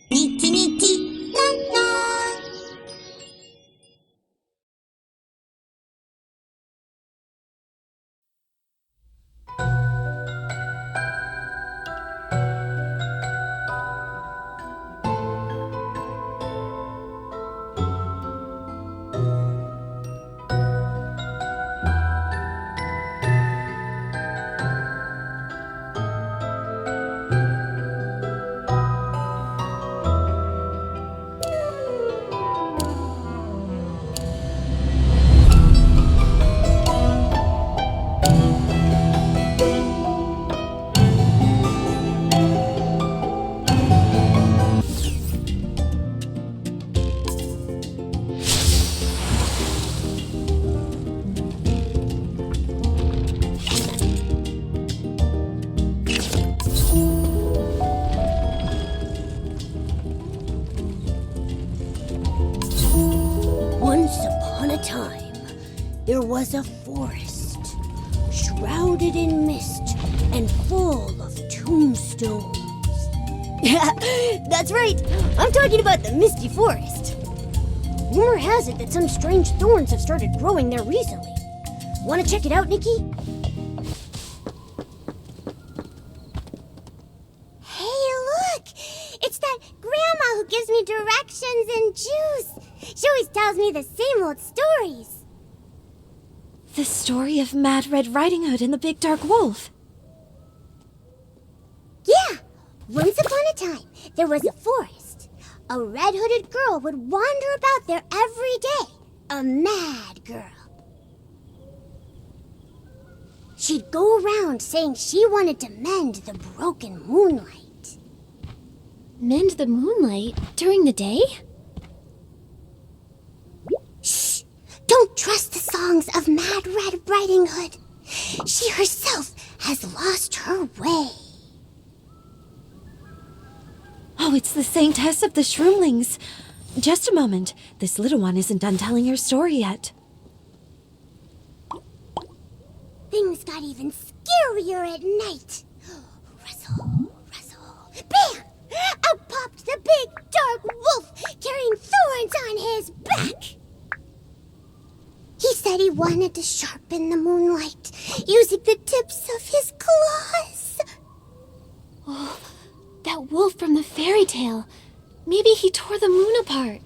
Nikki, Nikki, la la. Once upon a time, there was a forest, shrouded in mist and full of tombstones. Yeah, that's right. I'm talking about the Misty Forest. Rumor has it that some strange thorns have started growing there recently. Want to check it out, Nikki? Hey, look! It's that grandma who gives me directions and juice. She always tells me the same old stories. The story of Mad Red Riding Hood and the Big Dark Wolf. Yeah! Once upon a time, there was a forest. A red-hooded girl would wander about there every day. A mad girl. She'd go around saying she wanted to mend the broken moonlight. Mend the moonlight during the day? Shh! Don't trust the songs of Mad Red Riding Hood. She herself has lost her way. Oh, it's the Saintess of the Shroomlings. Just a moment. This little one isn't done telling her story yet. Things got even scarier at night. Rustle, rustle. Bam! Out popped the big dark wolf, carrying thorns on his back. He said he wanted to sharpen the moonlight, using the tips of his claws. Oh, that wolf from the fairy tale. Maybe he tore the moon apart.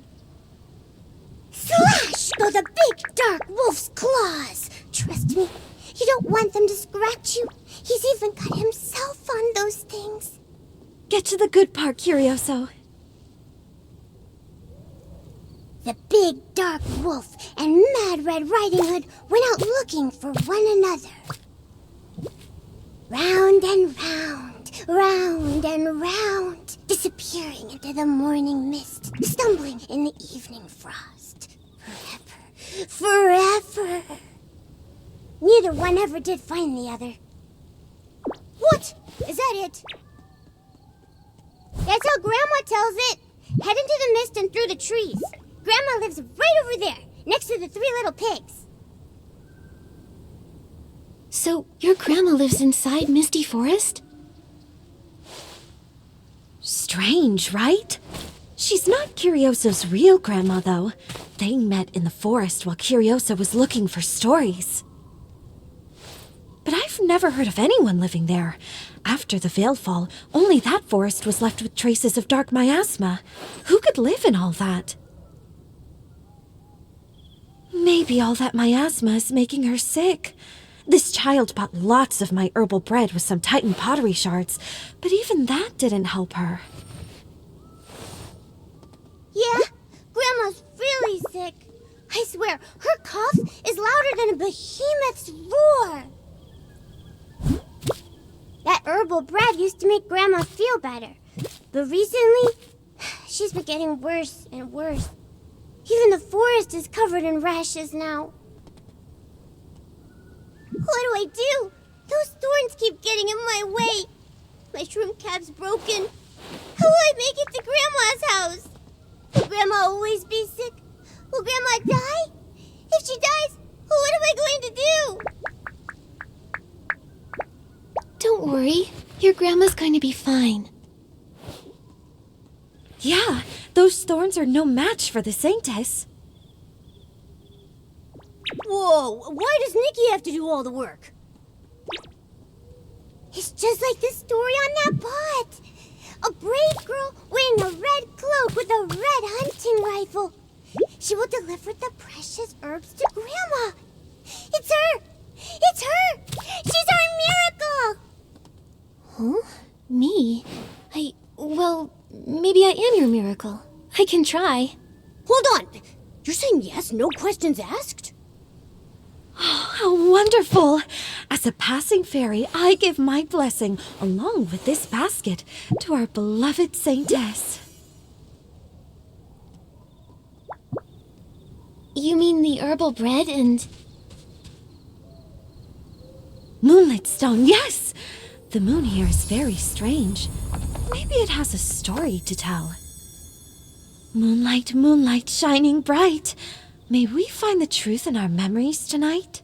Slash go the big dark wolf's claws. Trust me, you don't want them to scratch you. He's even got himself on those things. Get to the good part, Curioso. The big dark wolf and Mad Red Riding Hood went out looking for one another. Round and round, round and round, disappearing into the morning mist, stumbling in the evening frost. Forever, forever. Neither one ever did find the other. What? Is that it? That's how Grandma tells it. Head into the mist and through the trees. Grandma lives right over there, next to the 3 little pigs. So, your grandma lives inside Misty Forest? Strange, right? She's not Curioso's real grandma, though. They met in the forest while Curioso was looking for stories. But I've never heard of anyone living there. After the Veilfall, only that forest was left with traces of dark miasma. Who could live in all that? Maybe all that miasma is making her sick. This child bought lots of my herbal bread with some Titan pottery shards, but even that didn't help her. Yeah, Grandma's really sick. I swear, her cough is louder than a behemoth's roar. That herbal bread used to make Grandma feel better, but recently, she's been getting worse and worse. Even the forest is covered in rashes now. What do I do? Those thorns keep getting in my way. My shroom cab's broken. How will I make it to Grandma's house? Will Grandma always be sick? Will Grandma die? If she dies, what am I going to do? Don't worry. Your grandma's going to be fine. Yeah, those thorns are no match for the Saintess. Whoa, why does Nikki have to do all the work? It's just like the story on that pot. A brave girl wearing a red cloak with a red hunting rifle. She will deliver the precious herbs to Grandma. It's her! It's her! She's our miracle! Huh? Me? Well, maybe I am your miracle. I can try. Hold on. You're saying yes, no questions asked? How wonderful! As a passing fairy, I give my blessing, along with this basket, to our beloved Saintess. You mean the herbal bread and... Moonlit stone, yes! The moon here is very strange. Maybe it has a story to tell. Moonlight, moonlight, shining bright. May we find the truth in our memories tonight?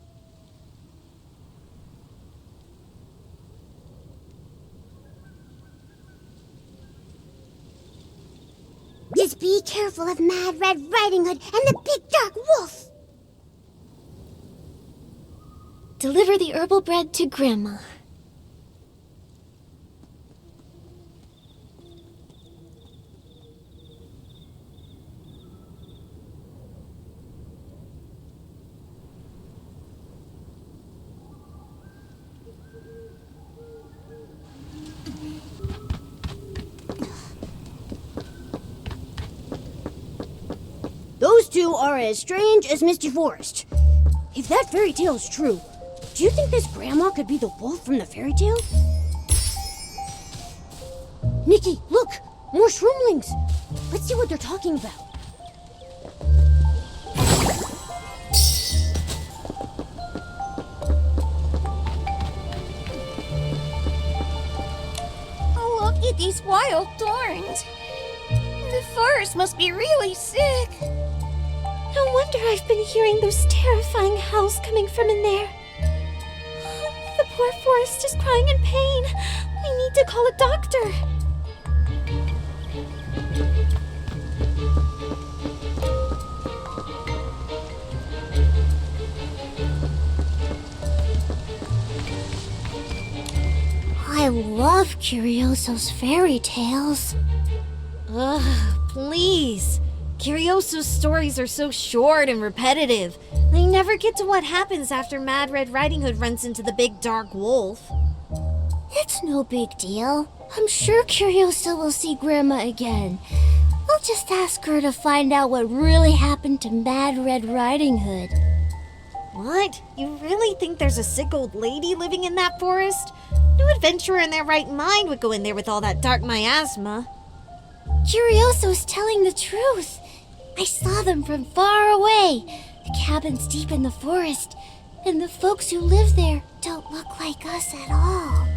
Just be careful of Mad Red Riding Hood and the big dark wolf. Deliver the herbal bread to Grandma. Those two are as strange as Misty Forest. If that fairy tale is true, do you think this grandma could be the wolf from the fairy tale? Nikki, look! More shroomlings! Let's see what they're talking about. Look at these wild thorns. The forest must be really sick. No wonder I've been hearing those terrifying howls coming from in there. The poor forest is crying in pain. We need to call a doctor. I love Curioso's fairy tales. Ugh, please. Curioso's stories are so short and repetitive. They never get to what happens after Mad Red Riding Hood runs into the big dark wolf. It's no big deal. I'm sure Curioso will see Grandma again. I'll just ask her to find out what really happened to Mad Red Riding Hood. What? You really think there's a sick old lady living in that forest? No adventurer in their right mind would go in there with all that dark miasma. Curioso's telling the truth. I saw them from far away. The cabin's deep in the forest, and the folks who live there don't look like us at all.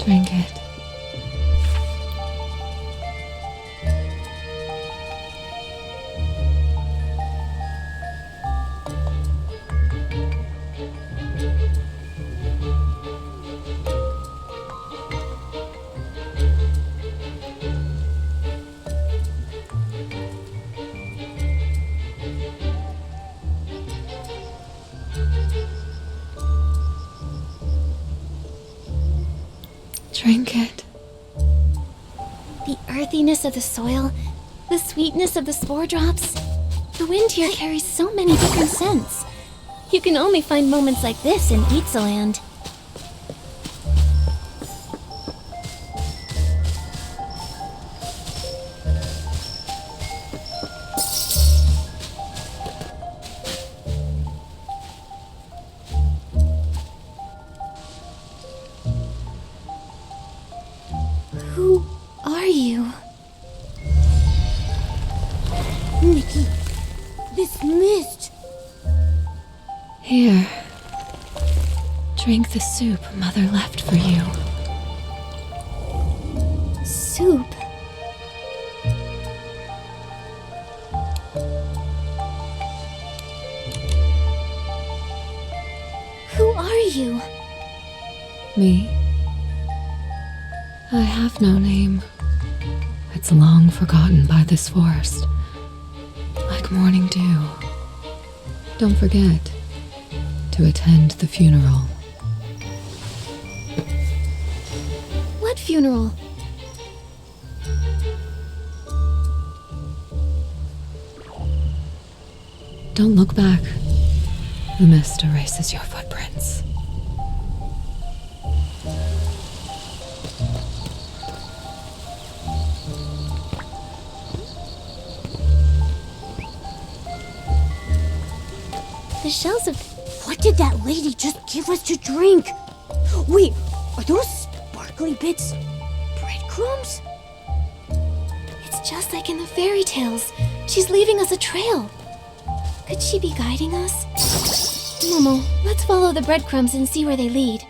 Drink it. Drink it. The earthiness of the soil, the sweetness of the spore drops. The wind here carries so many different scents. You can only find moments like this in Itzaland. Who are you? Nikki, this mist. Here. Drink the soup Mother left for you. Soup. you? Me? I have no name. It's long forgotten by this forest. Like morning dew. Don't forget to attend the funeral. What funeral? Don't look back. The mist erases your footprints. The shells of... What did that lady just give us to drink? Wait, are those sparkly bits breadcrumbs? It's just like in the fairy tales. She's leaving us a trail. Could she be guiding us? Momo, let's follow the breadcrumbs and see where they lead.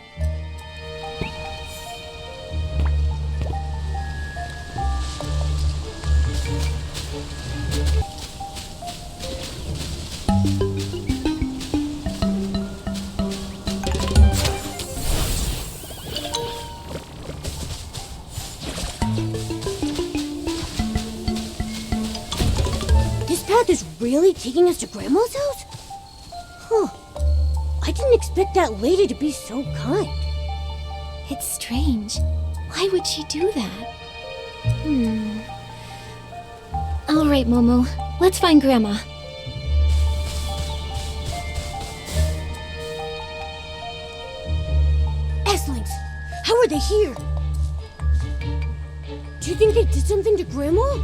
This path is really taking us to Grandma's house? Huh. I didn't expect that lady to be so kind. It's strange. Why would she do that? All right, Momo. Let's find Grandma. Esslings, how are they here? Do you think they did something to Grandma?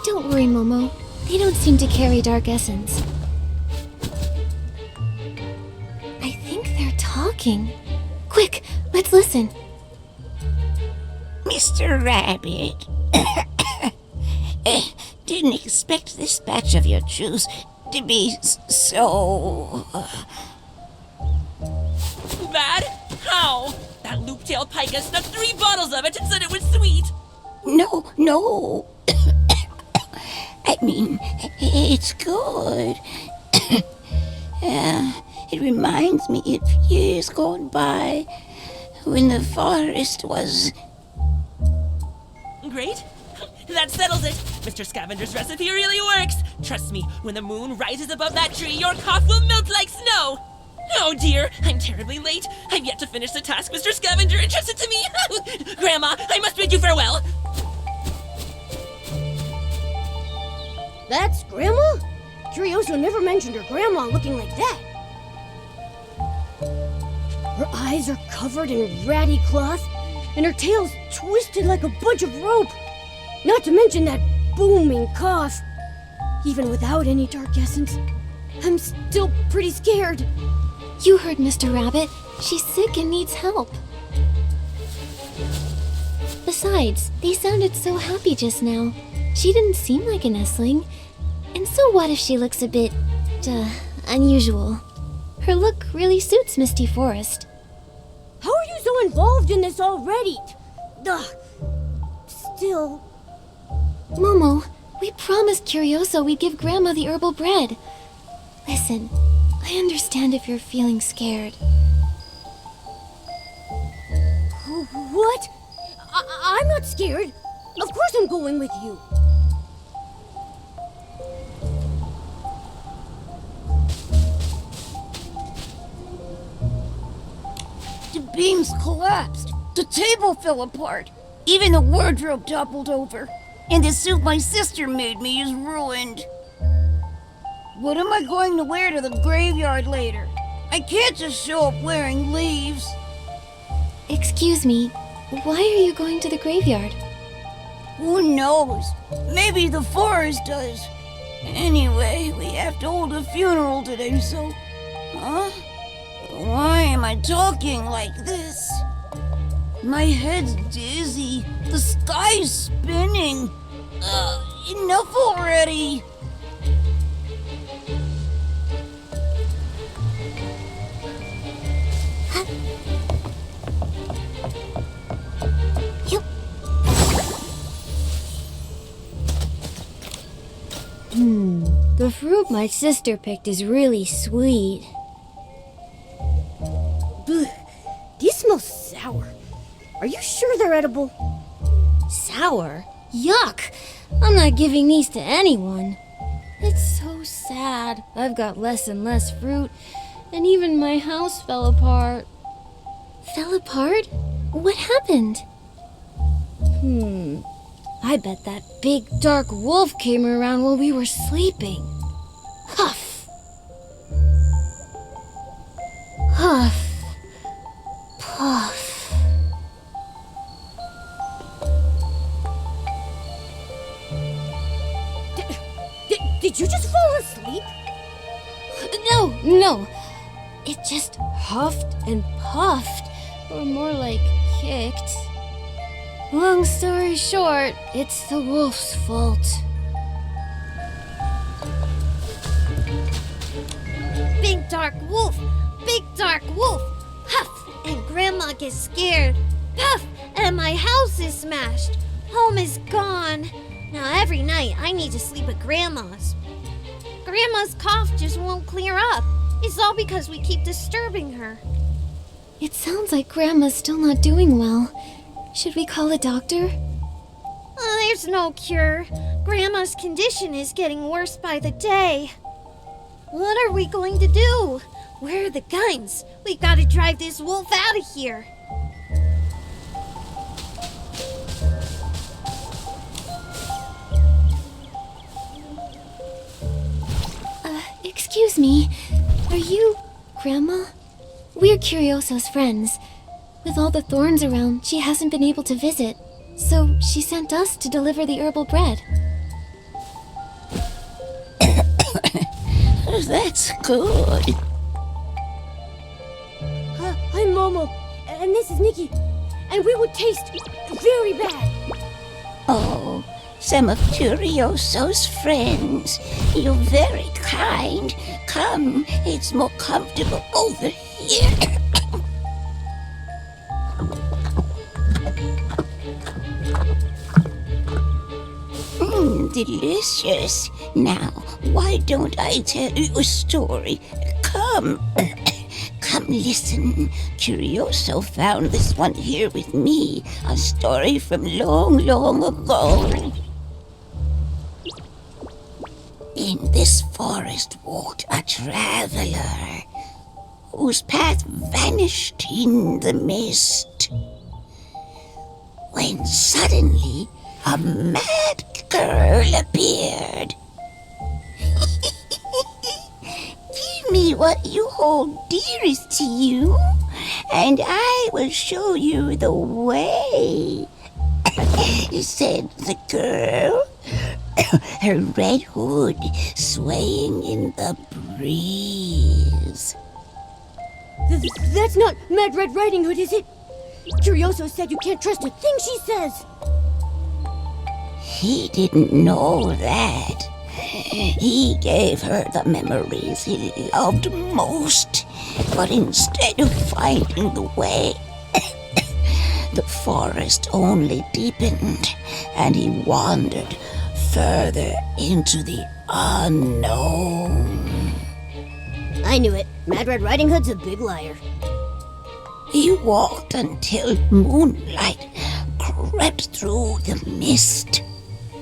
Don't worry, Momo. They don't seem to carry dark essence. I think they're talking. Quick, let's listen. Mr. Rabbit. Didn't expect this batch of your juice to be so... Bad? How? That loop-tailed pika snuck 3 bottles of it and said it was sweet. No. I mean, it's good. It reminds me of years gone by when the forest was... Great. That settles it. Mr. Scavenger's recipe really works. Trust me, when the moon rises above that tree, your cough will melt like snow. Oh dear, I'm terribly late. I've yet to finish the task Mr. Scavenger entrusted to me. Grandma, I must bid you farewell. That's Grandma? Curioso never mentioned her grandma looking like that. Her eyes are covered in ratty cloth, and her tail's twisted like a bunch of rope. Not to mention that booming cough. Even without any dark essence, I'm still pretty scared. You heard Mr. Rabbit. She's sick and needs help. Besides, they sounded so happy just now. She didn't seem like an Essling. And so what if she looks a bit, unusual? Her look really suits Misty Forest. How are you so involved in this already? Still... Momo, we promised Curioso we'd give Grandma the herbal bread. Listen, I understand if you're feeling scared. What? I'm not scared. Of course I'm going with you. The beams collapsed. The table fell apart. Even the wardrobe toppled over. And the suit my sister made me is ruined. What am I going to wear to the graveyard later? I can't just show up wearing leaves. Excuse me, why are you going to the graveyard? Who knows? Maybe the forest does. Anyway, we have to hold a funeral today, so... Huh? Why am I talking like this? My head's dizzy. The sky's spinning. Enough already. The fruit my sister picked is really sweet. Are you sure they're edible? Sour? Yuck! I'm not giving these to anyone. It's so sad. I've got less and less fruit, and even my house fell apart. Fell apart? What happened? I bet that big dark wolf came around while we were sleeping. Huff! Huff! Puff! Did you just fall asleep? No. It just huffed and puffed, or more like kicked. Long story short, it's the wolf's fault. Big dark wolf! Big dark wolf! Huff! And Grandma gets scared. Puff! And my house is smashed. Home is gone. Now every night I need to sleep at Grandma's. Grandma's cough just won't clear up. It's all because we keep disturbing her. It sounds like Grandma's still not doing well. Should we call a doctor? There's no cure. Grandma's condition is getting worse by the day. What are we going to do? Where are the guns? We've got to drive this wolf out of here. Excuse me. Are you Grandma? We're Curioso's friends. With all the thorns around, she hasn't been able to visit. So she sent us to deliver the herbal bread. That's good. I'm Momo, and this is Nikki, and we would taste very bad. Oh, some of Curioso's friends. You're very kind. Come, it's more comfortable over here. Delicious. Now, why don't I tell you a story? Come. Come listen. Curioso found this one here with me. A story from long, long ago. In this forest walked a traveler whose path vanished in the mist. When suddenly a mad girl appeared. Give me what you hold dearest to you, and I will show you the way, said the girl, her red hood swaying in the breeze. That's not Mad Red Riding Hood, is it? Curioso said you can't trust a thing she says. He didn't know that. He gave her the memories he loved most, but instead of finding the way, the forest only deepened, and he wandered further into the unknown. I knew it. Mad Red Riding Hood's a big liar. He walked until moonlight crept through the mist.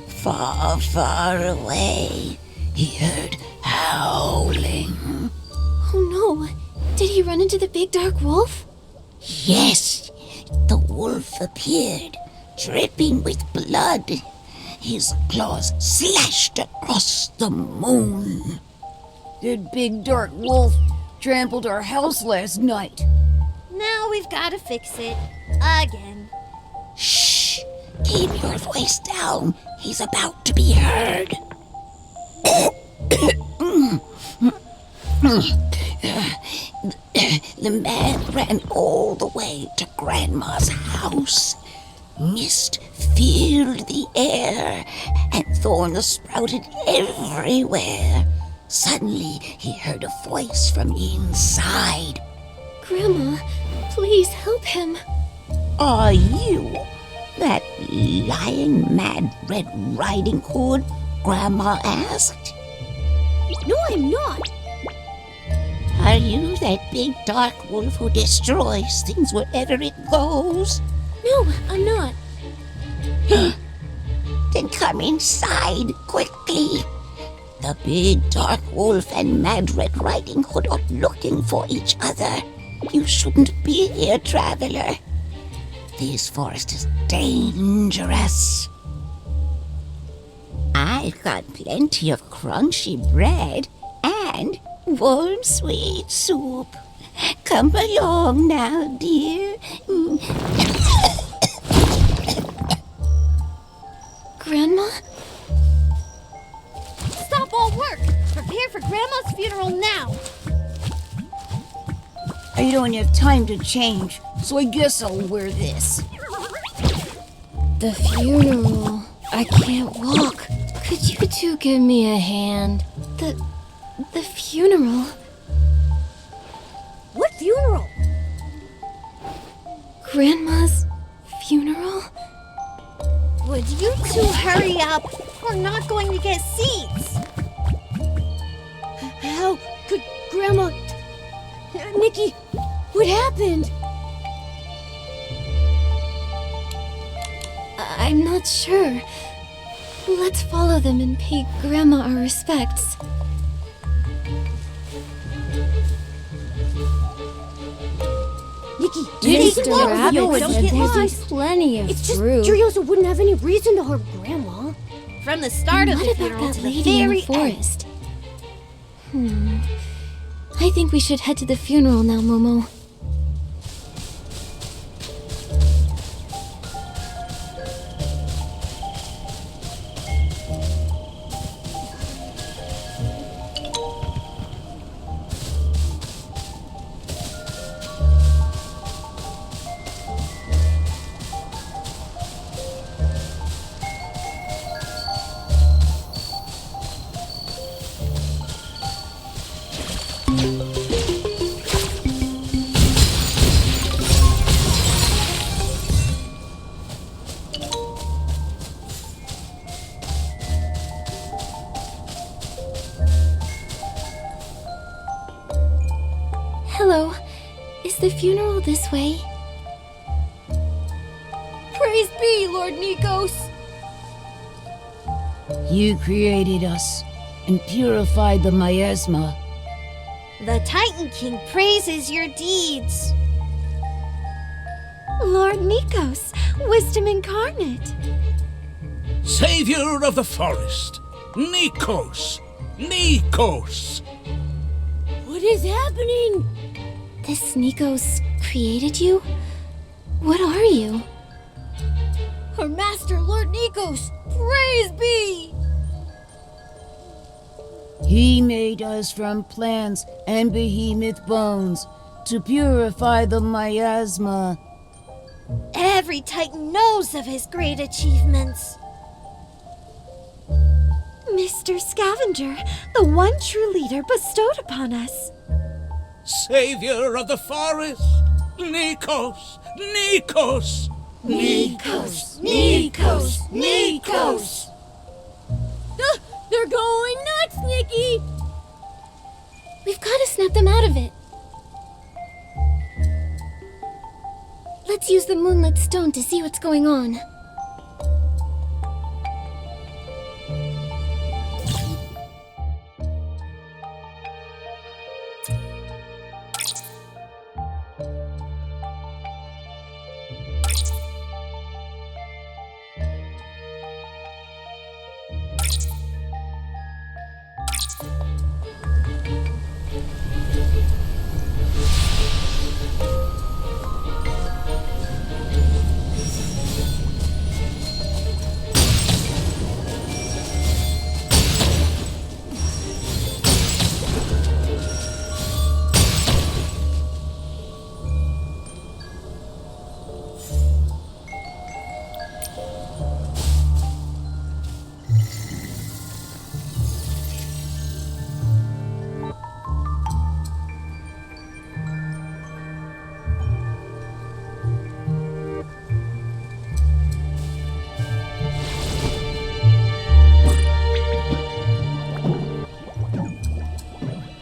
Far, far away, he heard howling. Oh no! Did he run into the big dark wolf? Yes, the wolf appeared, dripping with blood. His claws slashed across the moon. That big dark wolf trampled our house last night. Now we've got to fix it. Again. Shh! Keep your voice down. He's about to be heard. The man ran all the way to Grandma's house. Mist filled the air, and thorns sprouted everywhere. Suddenly, he heard a voice from inside. Grandma, please help him. Are you that lying Mad Red Riding Hood? Grandma asked. No, I'm not. Are you that big dark wolf who destroys things wherever it goes? No, I'm not. Then come inside, quickly. The big dark wolf and Mad Red Riding Hood are looking for each other. You shouldn't be here, traveler. This forest is dangerous. I've got plenty of crunchy bread and warm sweet soup. Come along now, dear. Grandma? Stop all work! Prepare for Grandma's funeral now! I don't have time to change, so I guess I'll wear this. The funeral. I can't walk. Could you two give me a hand? The funeral? What funeral? Grandma's funeral? Would you two hurry up? We're not going to get seats! How could Grandma... Nikki, what happened? I'm not sure. Let's follow them and pay Grandma our respects. Nikki, Mr. Rabbit don't said get there's lost. plenty of It's just fruit. Curiosa wouldn't have any reason to harm Grandma. From the start of What the about funeral that to the lady in very the forest? I think we should head to the funeral now, Momo. Hello. Is the funeral this way? Praise be, Lord Nikos! You created us and purified the miasma. The Titan King praises your deeds. Lord Nikos, wisdom incarnate. Savior of the forest, Nikos! Nikos! What is happening? This Nikos created you? What are you? Our master, Lord Nikos, praise be! He made us from plants and behemoth bones to purify the miasma. Every Titan knows of his great achievements. Mr. Scavenger, the one true leader bestowed upon us. Savior of the forest, Nikos! Nikos! Nikos! Nikos! Nikos! They're going nuts, Nikki! We've got to snap them out of it. Let's use the moonlit stone to see what's going on.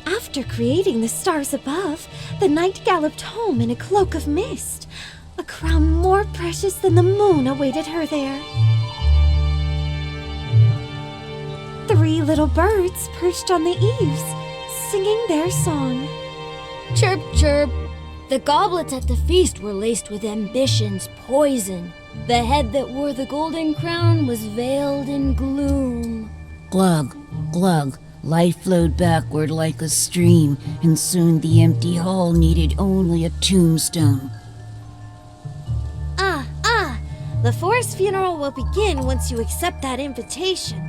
After creating the stars above, the night galloped home in a cloak of mist. A crown more precious than the moon awaited her there. 3 little birds perched on the eaves, singing their song. Chirp, chirp. The goblets at the feast were laced with ambition's poison. The head that wore the golden crown was veiled in gloom. Glug, glug. Life flowed backward like a stream, and soon the empty hall needed only a tombstone. The forest funeral will begin once you accept that invitation.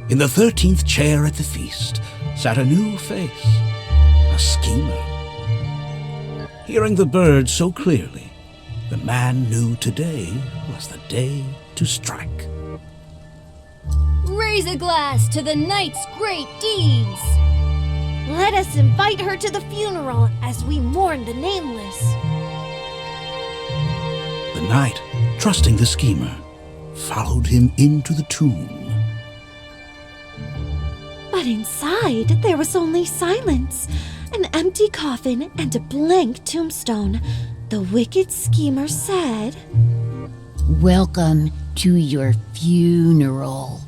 In the 13th chair at the feast sat a new face, a schemer. Hearing the birds so clearly, the man knew today was the day to strike. Raise a glass to the knight's great deeds. Let us invite her to the funeral as we mourn the nameless. The knight, trusting the schemer, followed him into the tomb. But inside, there was only silence, an empty coffin and a blank tombstone. The wicked schemer said, Welcome to your funeral.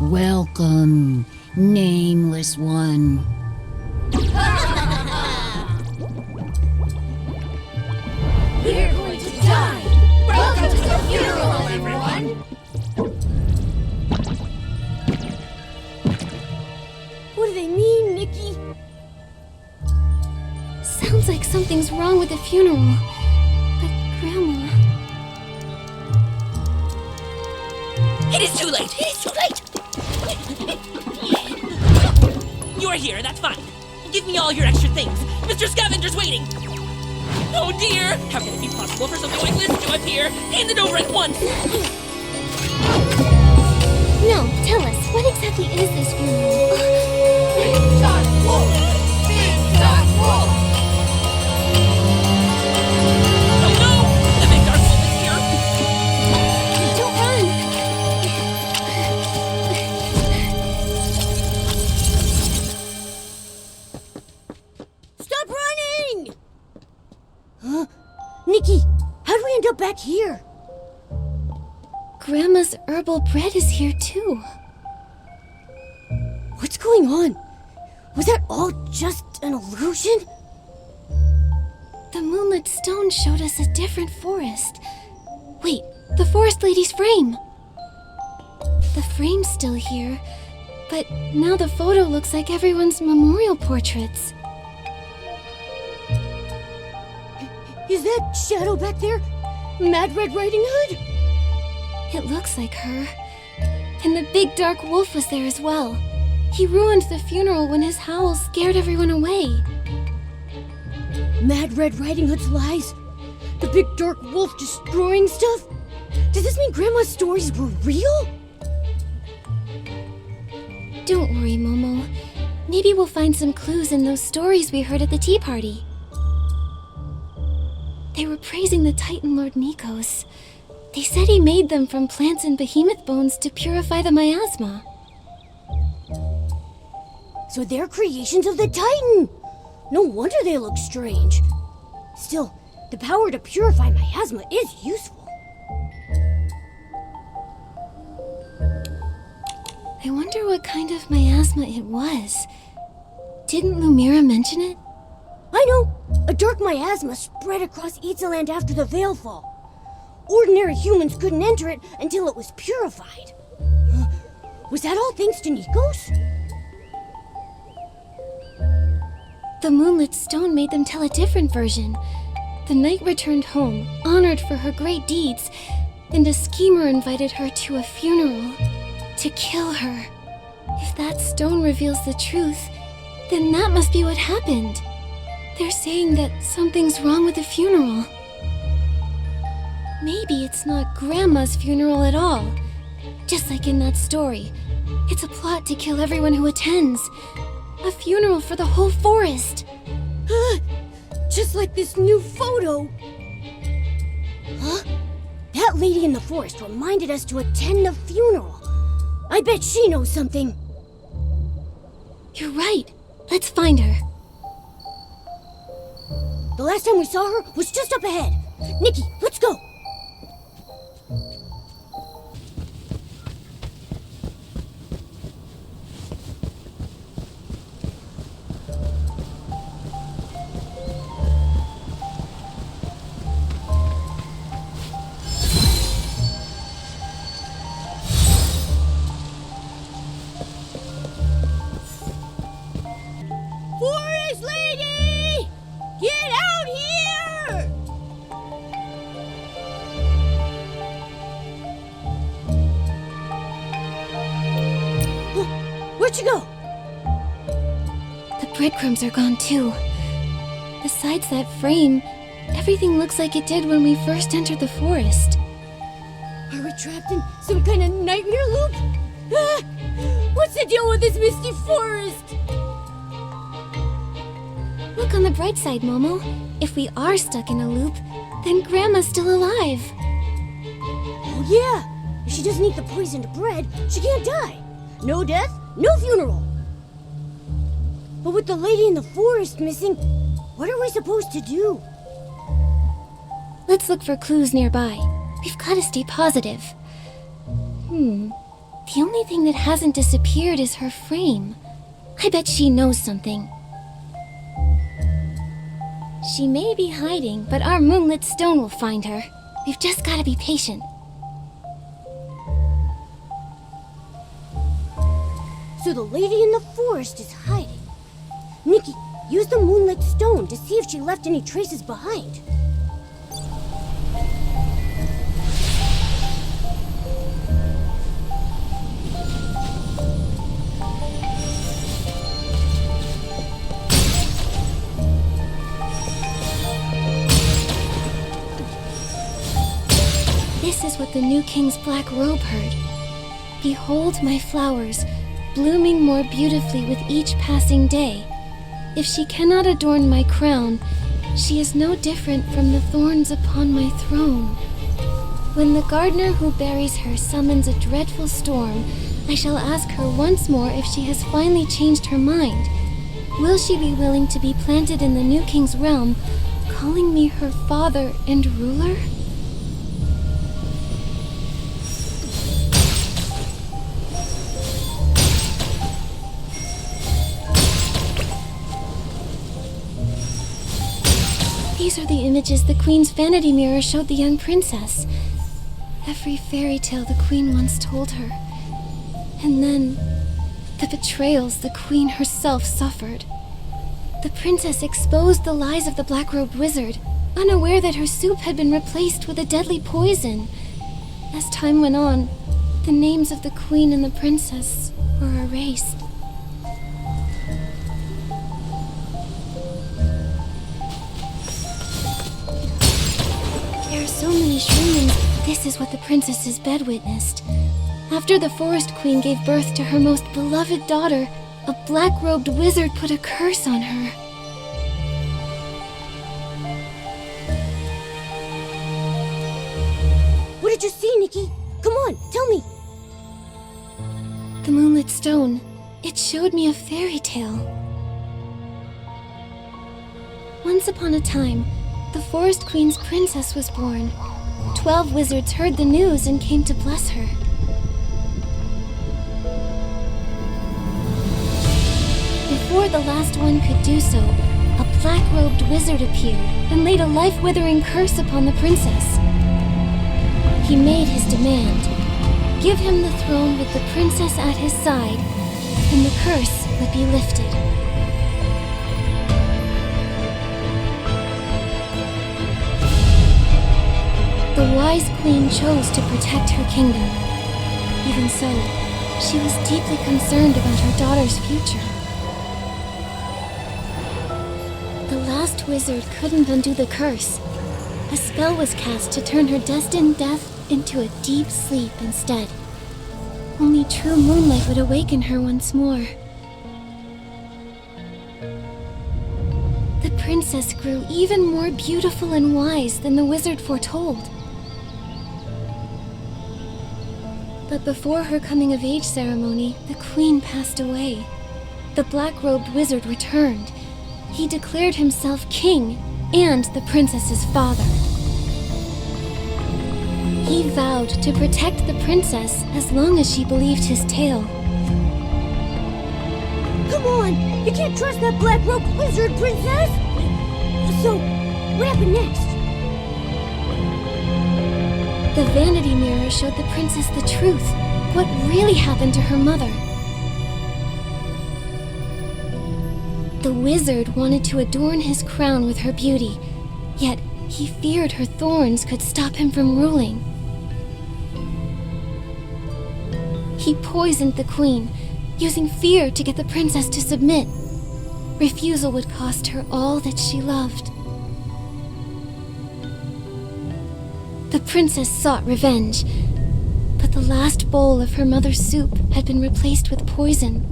Welcome, nameless one. We're going to die. Welcome to the funeral, everyone. What do they mean, Nikki? Sounds like something's wrong with the funeral. But Grandma... It is too late! It is too late! You're here, that's fine. Give me all your extra things. Mr. Scavenger's waiting! Oh dear! How can it be possible for something like this to appear? Hand it over at once! No, tell us, what exactly is this funeral? Big Dark Wolf! Big Dark Wolf! Oh no! The big dark wolf is here! Don't run! Stop running! Huh? Nikki, how do we end up back here? Grandma's herbal bread is here too. What's going on? Was that all just an illusion? The moonlit stone showed us a different forest. Wait, the forest lady's frame. The frame's still here, but now the photo looks like everyone's memorial portraits. Is that shadow back there? Mad Red Riding Hood? It looks like her. And the big dark wolf was there as well. He ruined the funeral when his howl scared everyone away. Mad Red Riding Hood's lies? The big dark wolf destroying stuff? Does this mean Grandma's stories were real? Don't worry, Momo. Maybe we'll find some clues in those stories we heard at the tea party. They were praising the Titan Lord Nikos. They said he made them from plants and behemoth bones to purify the miasma. So they're creations of the Titan! No wonder they look strange. Still, the power to purify miasma is useful. I wonder what kind of miasma it was. Didn't Lumira mention it? I know! A dark miasma spread across Itzaland after the Veilfall. Ordinary humans couldn't enter it until it was purified. Was that all thanks to Nikos? The moonlit stone made them tell a different version. The knight returned home, honored for her great deeds, and a schemer invited her to a funeral to kill her. If that stone reveals the truth, then that must be what happened. They're saying that something's wrong with the funeral. Maybe it's not Grandma's funeral at all. Just like in that story, it's a plot to kill everyone who attends. A funeral for the whole forest. Just like this new photo. Huh? That lady in the forest reminded us to attend the funeral. I bet she knows something. You're right. Let's find her. The last time we saw her was just up ahead. Nikki, let's go. Forest lady! Get out here! Where'd you go? The breadcrumbs are gone too. Besides that frame, everything looks like it did when we first entered the forest. Are we trapped in some kind of nightmare loop? Ah, what's the deal with this misty forest? Look on the bright side, Momo. If we are stuck in a loop, then Grandma's still alive. Oh yeah! If she doesn't eat the poisoned bread, she can't die. No death, no funeral. But with the lady in the forest missing, what are we supposed to do? Let's look for clues nearby. We've got to stay positive. The only thing that hasn't disappeared is her frame. I bet she knows something. She may be hiding, but our moonlit stone will find her. We've just got to be patient. So the lady in the forest is hiding. Nikki, use the moonlit stone to see if she left any traces behind. This is what the new king's black robe heard. Behold my flowers, blooming more beautifully with each passing day. If she cannot adorn my crown, she is no different from the thorns upon my throne. When the gardener who buries her summons a dreadful storm, I shall ask her once more if she has finally changed her mind. Will she be willing to be planted in the new king's realm, calling me her father and ruler? These are the images the Queen's vanity mirror showed the young princess. Every fairy tale the Queen once told her. And then, the betrayals the Queen herself suffered. The princess exposed the lies of the black-robed wizard, unaware that her soup had been replaced with a deadly poison. As time went on, the names of the Queen and the princess were erased. There are so many shrines. This is what the princess's bed witnessed. After the Forest Queen gave birth to her most beloved daughter, a black-robed wizard put a curse on her. What did you see, Nikki? Come on, tell me. The moonlit stone. It showed me a fairy tale. Once upon a time, the Forest Queen's princess was born. 12 wizards heard the news and came to bless her. Before the last one could do so, a black-robed wizard appeared and laid a life-withering curse upon the princess. He made his demand. Give him the throne with the princess at his side, and the curse would be lifted. The wise queen chose to protect her kingdom. Even so, she was deeply concerned about her daughter's future. The last wizard couldn't undo the curse. A spell was cast to turn her destined death into a deep sleep instead. Only true moonlight would awaken her once more. The princess grew even more beautiful and wise than the wizard foretold. But before her coming-of-age ceremony, the queen passed away. the black-robed wizard returned. He declared himself king and the princess's father. He vowed to protect the princess as long as she believed his tale. Come on! You can't trust that black-robed wizard, princess! So, what happened next? The vanity mirror showed the princess the truth, what really happened to her mother. The wizard wanted to adorn his crown with her beauty, yet he feared her thorns could stop him from ruling. He poisoned the queen, using fear to get the princess to submit. Refusal would cost her all that she loved. The princess sought revenge, but the last bowl of her mother's soup had been replaced with poison.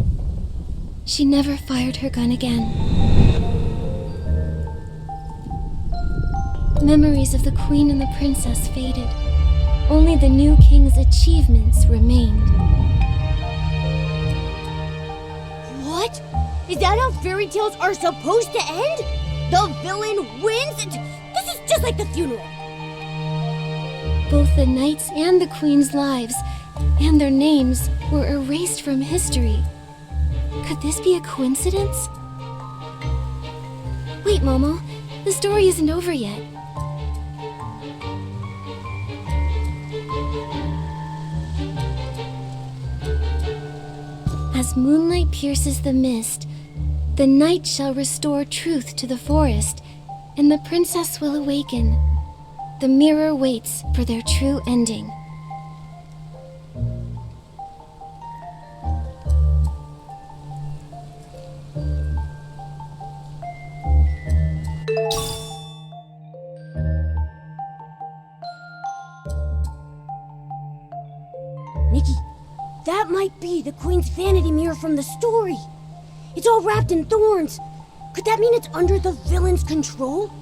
She never fired her gun again. Memories of the queen and the princess faded. Only the new king's achievements remained. What? Is that how fairy tales are supposed to end? The villain wins? This is just like the funeral. Both the knights and the queen's lives, and their names, were erased from history. Could this be a coincidence? Wait, Momo. The story isn't over yet. As moonlight pierces the mist, the night shall restore truth to the forest, and the princess will awaken. The mirror waits for their true ending. Nikki, that might be the queen's vanity mirror from the story. It's all wrapped in thorns. Could that mean it's under the villain's control?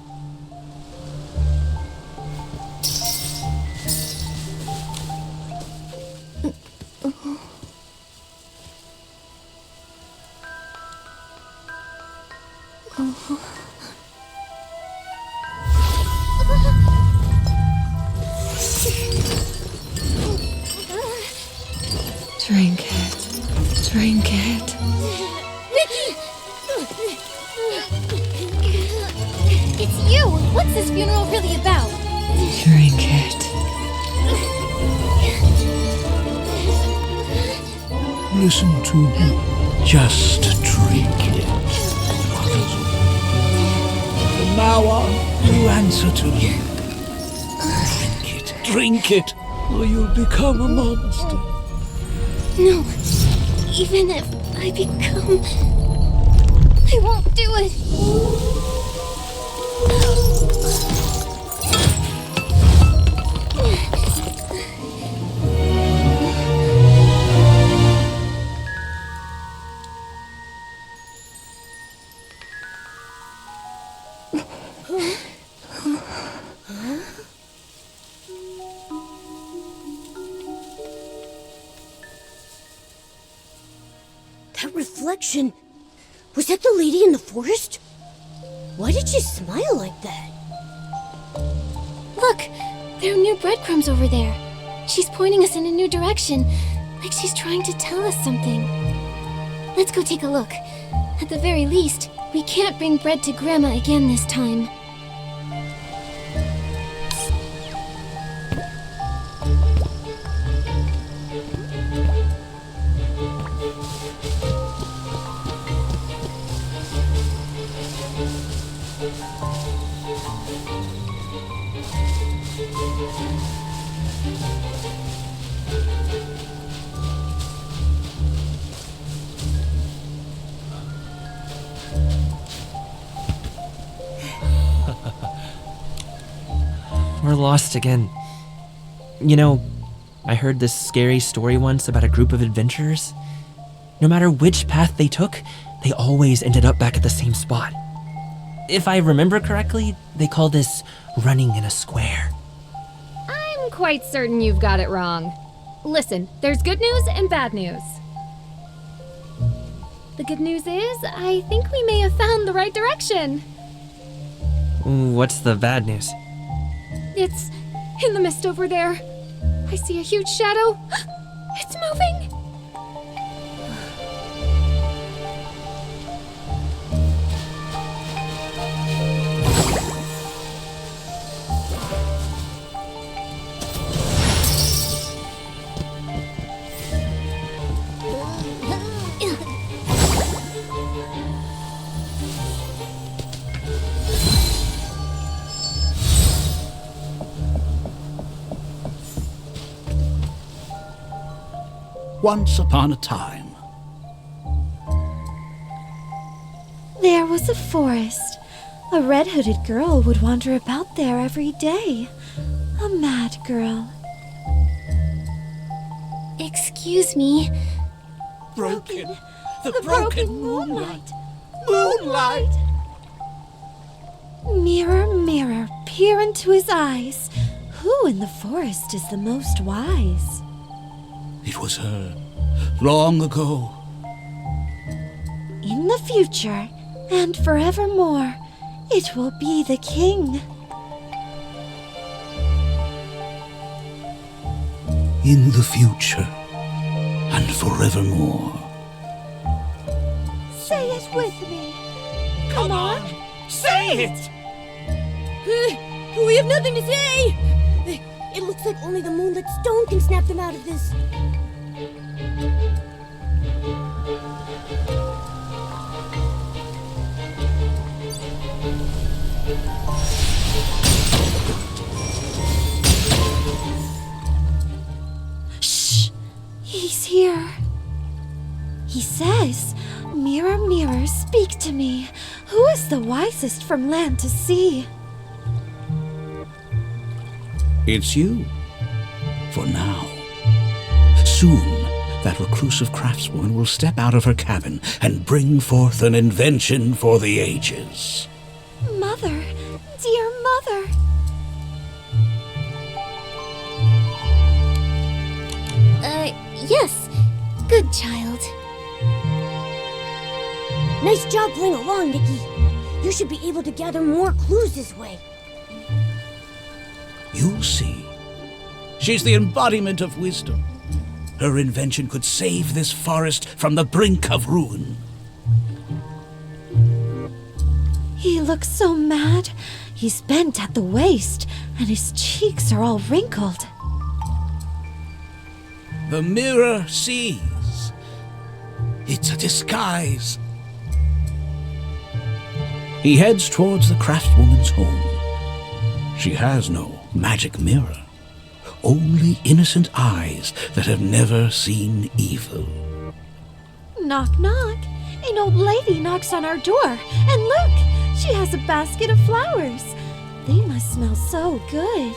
Drink it. Drink it. Nikki! It's you! What's this funeral really about? Drink it. Listen to me. Just drink it. From now on, you answer to me. Drink it, or you'll become a monster. No. Even if I become... I won't do it. That reflection... Was that the lady in the forest? Why did she smile like that? Look! There are new breadcrumbs over there. She's pointing us in a new direction, like she's trying to tell us something. Let's go take a look. At the very least, we can't bring bread to Grandma again this time. We're lost again. You know, I heard this scary story once about a group of adventurers. No matter which path they took, they always ended up back at the same spot. If I remember correctly, they call this running in a square. I'm quite certain you've got it wrong. Listen, there's good news and bad news. The good news is, I think we may have found the right direction. What's the bad news? It's in the mist over there. I see a huge shadow. It's moving. Once upon a time, There was a forest. A red-hooded girl would wander about there every day. A mad girl. Excuse me. broken, The broken moonlight. Moonlight! Mirror, mirror, peer into his eyes. Who in the forest is the most wise? It was her, long ago. In the future, and forevermore, it will be the king. In the future, and forevermore. Say it with me. Come on. Say it! We have nothing to say! It looks like only the moonlit stone can snap them out of this. Shh! He's here. He says, "Mirror, mirror, speak to me. Who is the wisest from land to sea?" It's you. For now. Soon, that reclusive craftswoman will step out of her cabin and bring forth an invention for the ages. Mother, dear mother. Yes. Good child. Nice job playing along, Nikki. You should be able to gather more clues this way. You'll see. She's the embodiment of wisdom. Her invention could save this forest from the brink of ruin. He looks so mad. He's bent at the waist, and his cheeks are all wrinkled. The mirror sees. It's a disguise. He heads towards the craftswoman's home. She has no magic mirror, only innocent eyes that have never seen evil. Knock, knock. An old lady knocks on our door, and look, she has a basket of flowers. They must smell so good.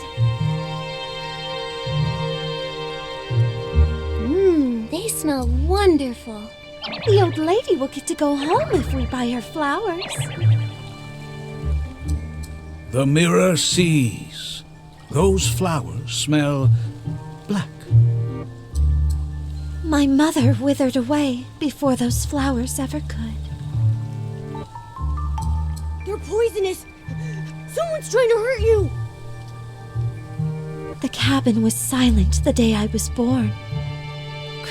They smell wonderful. The old lady will get to go home if we buy her flowers. The mirror sees. Those flowers smell black. My mother withered away before those flowers ever could. They're poisonous. Someone's trying to hurt you. The cabin was silent the day I was born.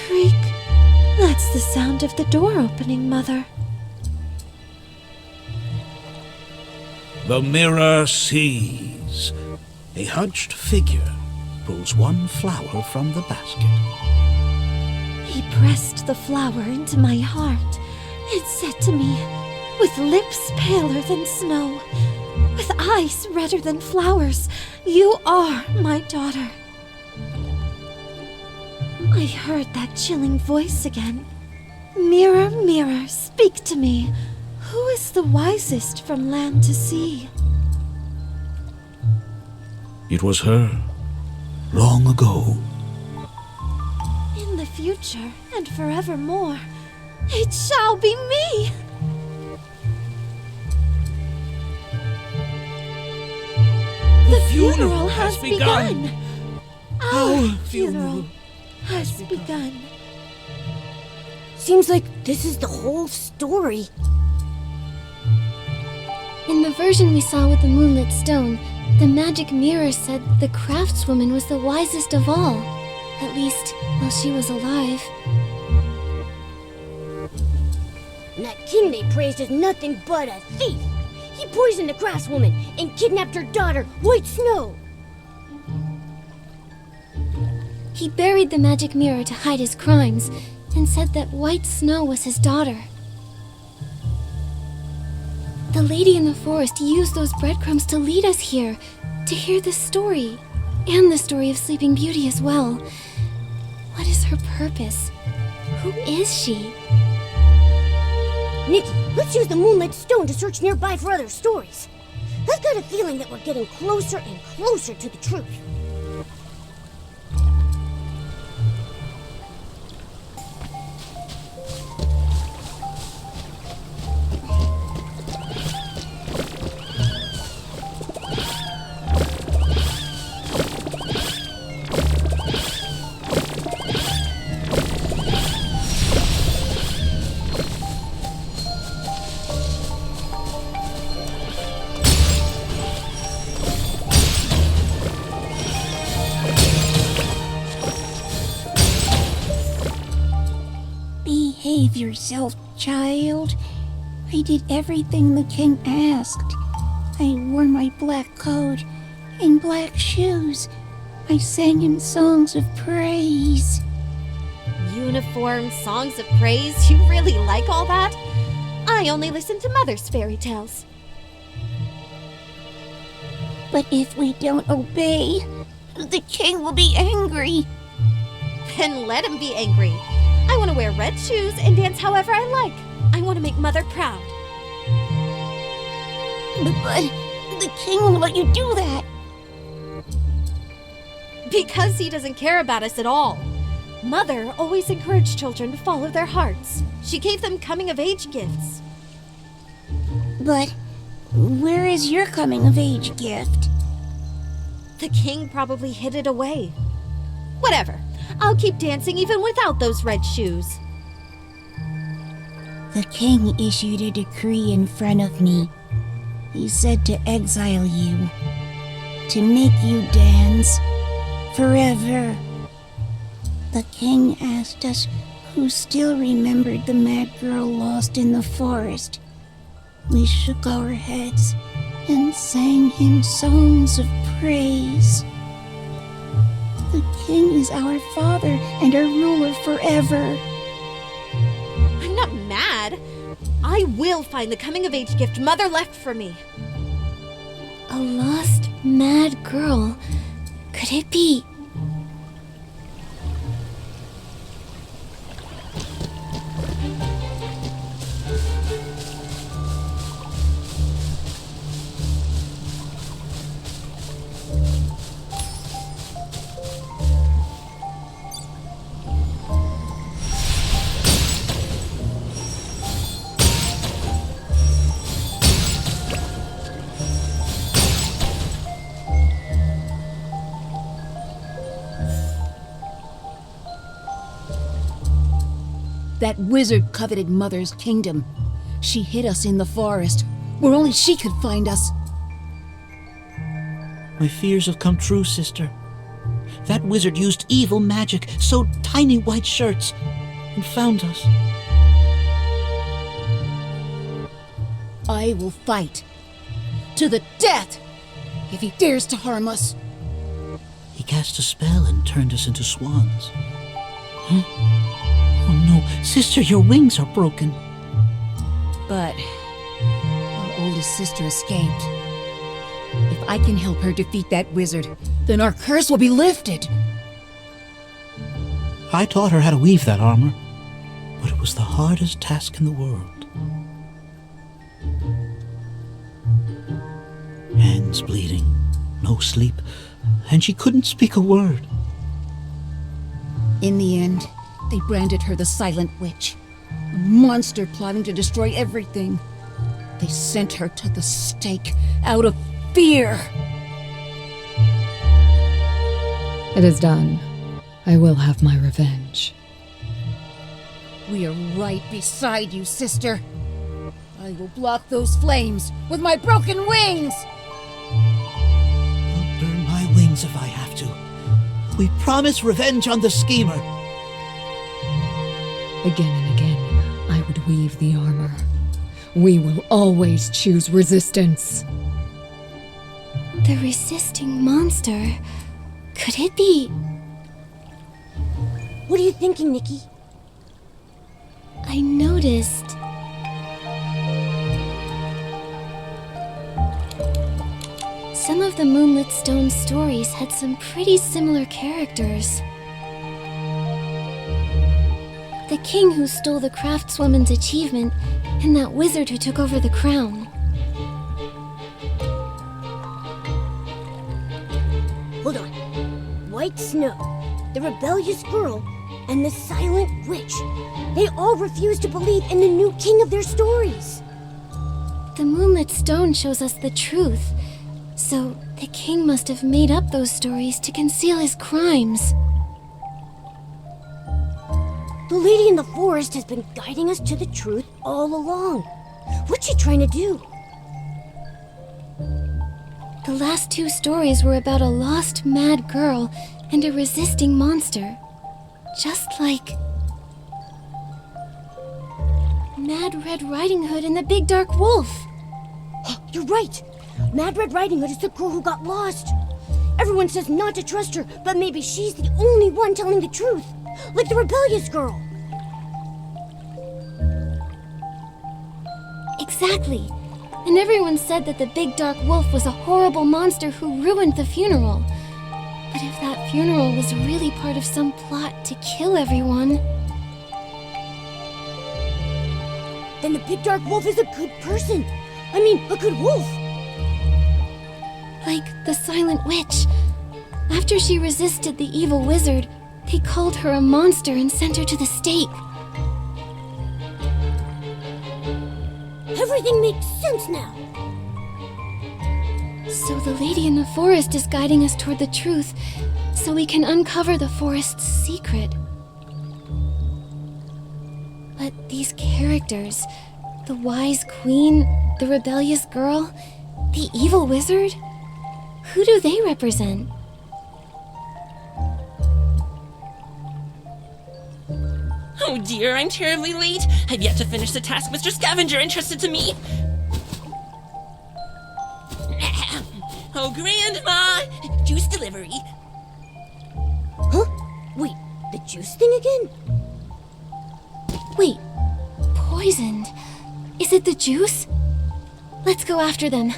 Creak. That's the sound of the door opening, Mother. The mirror sees. A hunched figure pulls one flower from the basket. He pressed the flower into my heart and said to me, with lips paler than snow, with eyes redder than flowers, "You are my daughter." I heard that chilling voice again. Mirror, mirror, speak to me. Who is the wisest from land to sea? It was her, long ago. In the future and forevermore, it shall be me! The funeral has begun! Our funeral has begun. Seems like this is the whole story. In the version we saw with the moonlit stone, the magic mirror said the craftswoman was the wisest of all. At least, while she was alive. And that king they praised is nothing but a thief. He poisoned the craftswoman and kidnapped her daughter, White Snow. He buried the magic mirror to hide his crimes, and said that White Snow was his daughter. The lady in the forest used those breadcrumbs to lead us here, to hear this story, and the story of Sleeping Beauty as well. What is her purpose? Who is she? Nikki, let's use the moonlit stone to search nearby for other stories. I've got a feeling that we're getting closer and closer to the truth. Behave yourself, child. I did everything the king asked. I wore my black coat and black shoes. I sang him songs of praise. Uniform songs of praise? You really like all that? I only listen to Mother's fairy tales. But if we don't obey, the king will be angry. Then let him be angry. I want to wear red shoes and dance however I like. I want to make Mother proud. But the king won't let you do that. Because he doesn't care about us at all. Mother always encouraged children to follow their hearts. She gave them coming-of-age gifts. But where is your coming-of-age gift? The king probably hid it away. Whatever. I'll keep dancing even without those red shoes. The king issued a decree in front of me. He said to exile you, to make you dance forever. The king asked us who still remembered the mad girl lost in the forest. We shook our heads and sang him songs of praise. The king is our father and our ruler forever. I'm not mad. I will find the coming-of-age gift Mother left for me. A lost, mad girl. Could it be? That wizard coveted Mother's kingdom. She hid us in the forest, where only she could find us. My fears have come true, sister. That wizard used evil magic, sewed tiny white shirts, and found us. I will fight. To the death! If he dares to harm us. He cast a spell and turned us into swans. Huh? Oh no, sister, your wings are broken. But our oldest sister escaped. If I can help her defeat that wizard, then our curse will be lifted. I taught her how to weave that armor, but it was the hardest task in the world. Hands bleeding, no sleep, and she couldn't speak a word. In the end, they branded her the Silent Witch, a monster plotting to destroy everything. They sent her to the stake out of fear. It is done. I will have my revenge. We are right beside you, sister. I will block those flames with my broken wings! I'll burn my wings if I have to. We promise revenge on the schemer. Again and again, I would weave the armor. We will always choose resistance. The resisting monster. Could it be? What are you thinking, Nikki? I noticed. Some of the Moonlit Stone stories had some pretty similar characters. The king who stole the craftswoman's achievement, and that wizard who took over the crown. Hold on. White Snow, the rebellious girl, and the silent witch. They all refuse to believe in the new king of their stories. The Moonlit Stone shows us the truth, so the king must have made up those stories to conceal his crimes. The lady in the forest has been guiding us to the truth all along. What's she trying to do? The last two stories were about a lost mad girl and a resisting monster. Just like Mad Red Riding Hood and the Big Dark Wolf. You're right. Mad Red Riding Hood is the girl who got lost. Everyone says not to trust her, but maybe she's the only one telling the truth. Like the rebellious girl. Exactly. And everyone said that the Big Dark Wolf was a horrible monster who ruined the funeral. But if that funeral was really part of some plot to kill everyone... Then the Big Dark Wolf is a good person. I mean, a good wolf. Like the Silent Witch. After she resisted the evil wizard, they called her a monster and sent her to the stake. Everything makes sense now. So the lady in the forest is guiding us toward the truth, so we can uncover the forest's secret. But these characters, the wise queen, the rebellious girl, the evil wizard, who do they represent? Oh dear, I'm terribly late. I've yet to finish the task Mr. Scavenger entrusted to me. Oh, Grandma! Juice delivery. Huh? Wait, the juice thing again? Wait, poisoned. Is it the juice? Let's go after them.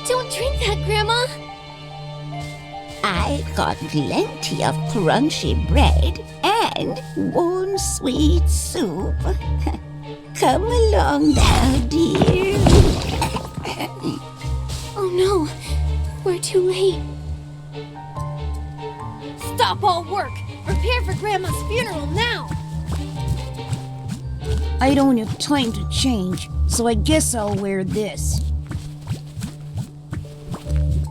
Don't drink that, Grandma! I got plenty of crunchy bread and warm sweet soup. Come along now, dear. Oh no, we're too late. Stop all work! Prepare for Grandma's funeral now! I don't have time to change, so I guess I'll wear this.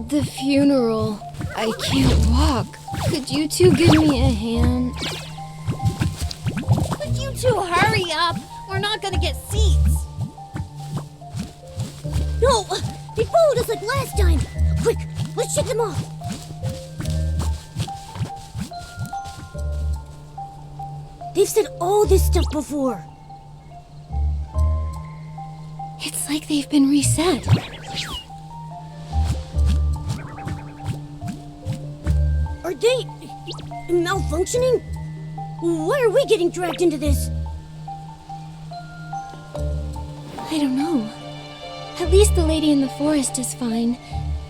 The funeral. I can't walk. Could you two give me a hand? Could you two hurry up? We're not gonna get seats. No! They followed us like last time! Quick, let's shake them off! They've said all this stuff before. It's like they've been reset. Are they malfunctioning? Why are we getting dragged into this? I don't know. At least the lady in the forest is fine.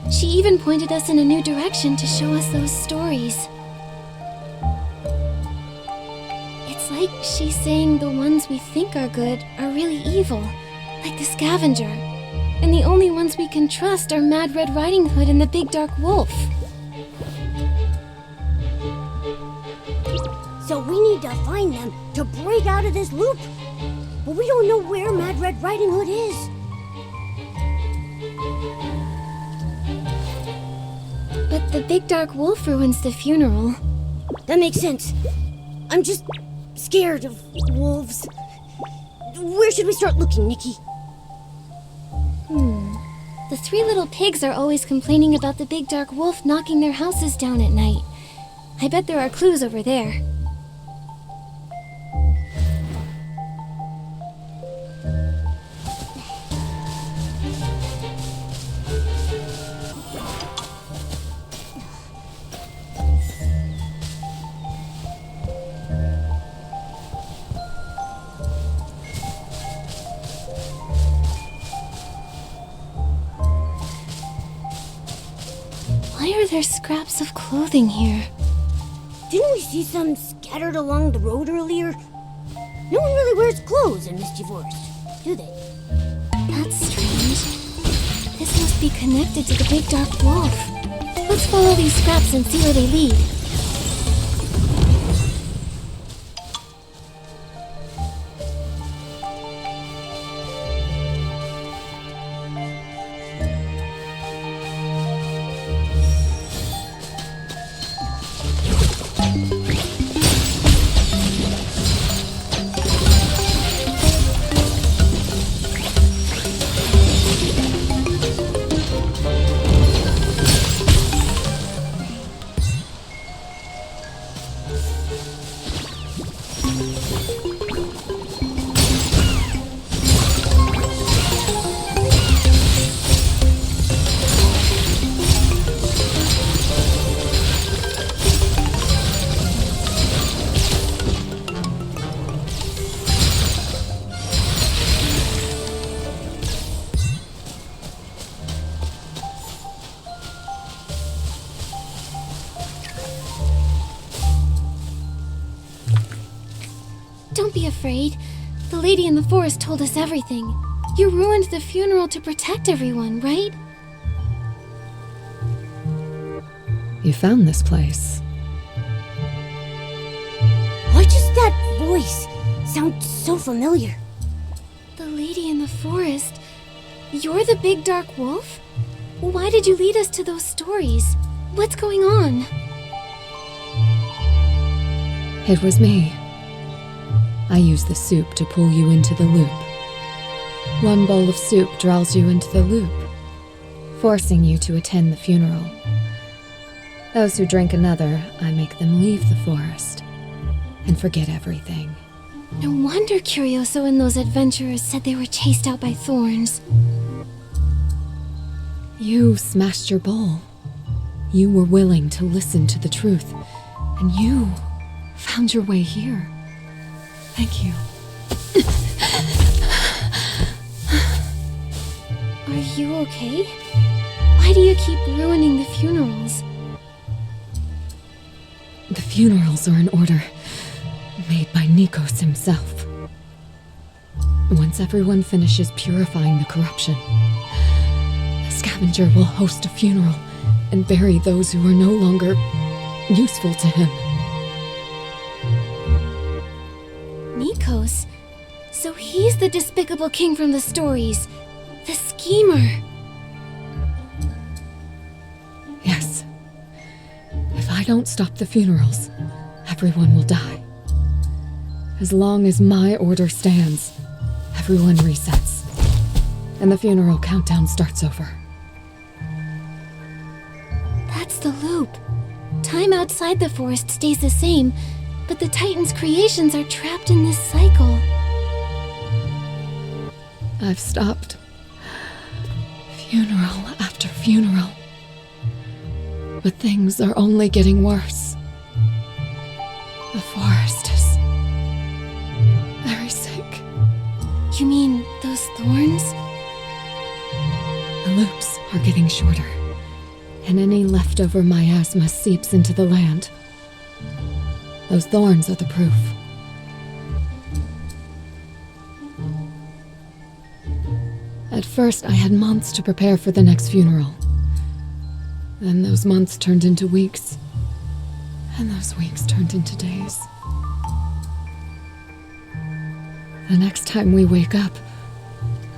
She even pointed us in a new direction to show us those stories. It's like she's saying the ones we think are good are really evil, like the scavenger. And the only ones we can trust are Mad Red Riding Hood and the Big Dark Wolf. So we need to find them to break out of this loop. But we don't know where Mad Red Riding Hood is. But the Big Dark Wolf ruins the funeral. That makes sense. I'm just scared of wolves. Where should we start looking, Nikki? The three little pigs are always complaining about the Big Dark Wolf knocking their houses down at night. I bet there are clues over there. Why are there scraps of clothing here? Didn't we see some scattered along the road earlier? No one really wears clothes in Misty Forest, do they? That's strange. This must be connected to the Big Dark Wolf. Let's follow these scraps and see where they lead. Don't be afraid. The lady in the forest told us everything. You ruined the funeral to protect everyone, right? You found this place. Why does that voice sound so familiar? The lady in the forest. You're the Big Dark Wolf? Why did you lead us to those stories? What's going on? It was me. I used the soup to pull you into the loop. One bowl of soup draws you into the loop, forcing you to attend the funeral. Those who drink another, I make them leave the forest and forget everything. No wonder Curioso and those adventurers said they were chased out by thorns. You smashed your bowl. You were willing to listen to the truth, and you found your way here. Thank you. Are you okay? Why do you keep ruining the funerals? The funerals are an order made by Nikos himself. Once everyone finishes purifying the corruption, the scavenger will host a funeral and bury those who are no longer useful to him. Nikos? So he's the despicable king from the stories. The schemer. Yes. If I don't stop the funerals, everyone will die. As long as my order stands, everyone resets, and the funeral countdown starts over. That's the loop. Time outside the forest stays the same, but the Titan's creations are trapped in this cycle. I've stopped Funeral after funeral. But things are only getting worse. The forest is very sick. You mean those thorns? The loops are getting shorter, and any leftover miasma seeps into the land. Those thorns are the proof. At first, I had months to prepare for the next funeral. Then those months turned into weeks, and those weeks turned into days. The next time we wake up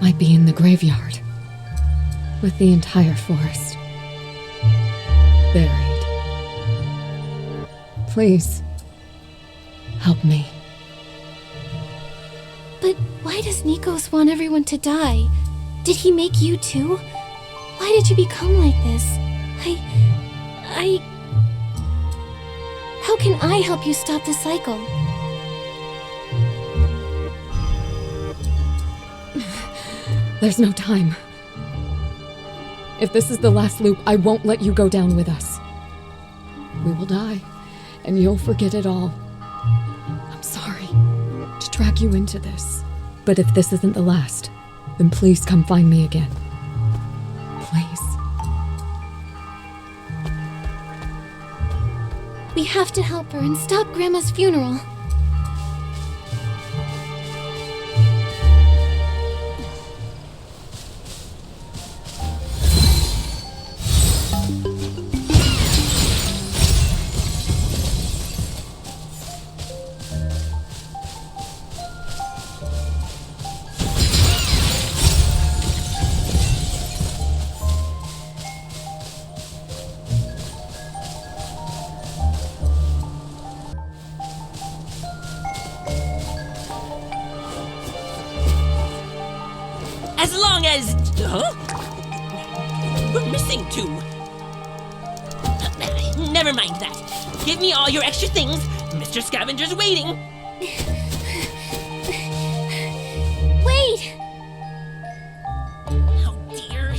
might be in the graveyard, with the entire forest buried. Please, help me. But why does Nikos want everyone to die? Did he make you too? Why did you become like this? How can I help you stop the cycle? There's no time. If this is the last loop, I won't let you go down with us. We will die, and you'll forget it all. I'm sorry to drag you into this. But if this isn't the last, then please come find me again. Please. We have to help her and stop Grandma's funeral. As long as... Huh? We're missing two. Never mind that. Give me all your extra things. Mr. Scavenger's waiting. Wait! Oh dear.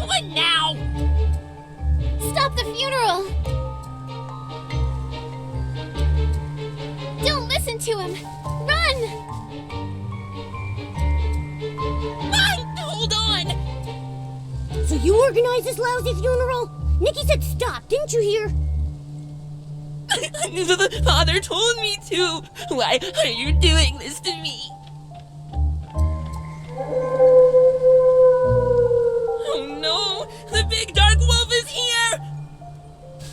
What now? Stop the funeral! Don't listen to him! Run! Hold on! So you organized this lousy funeral? Nikki said stop, didn't you hear? The father told me to. Why are you doing this to me? Oh no! The big dark wolf is here!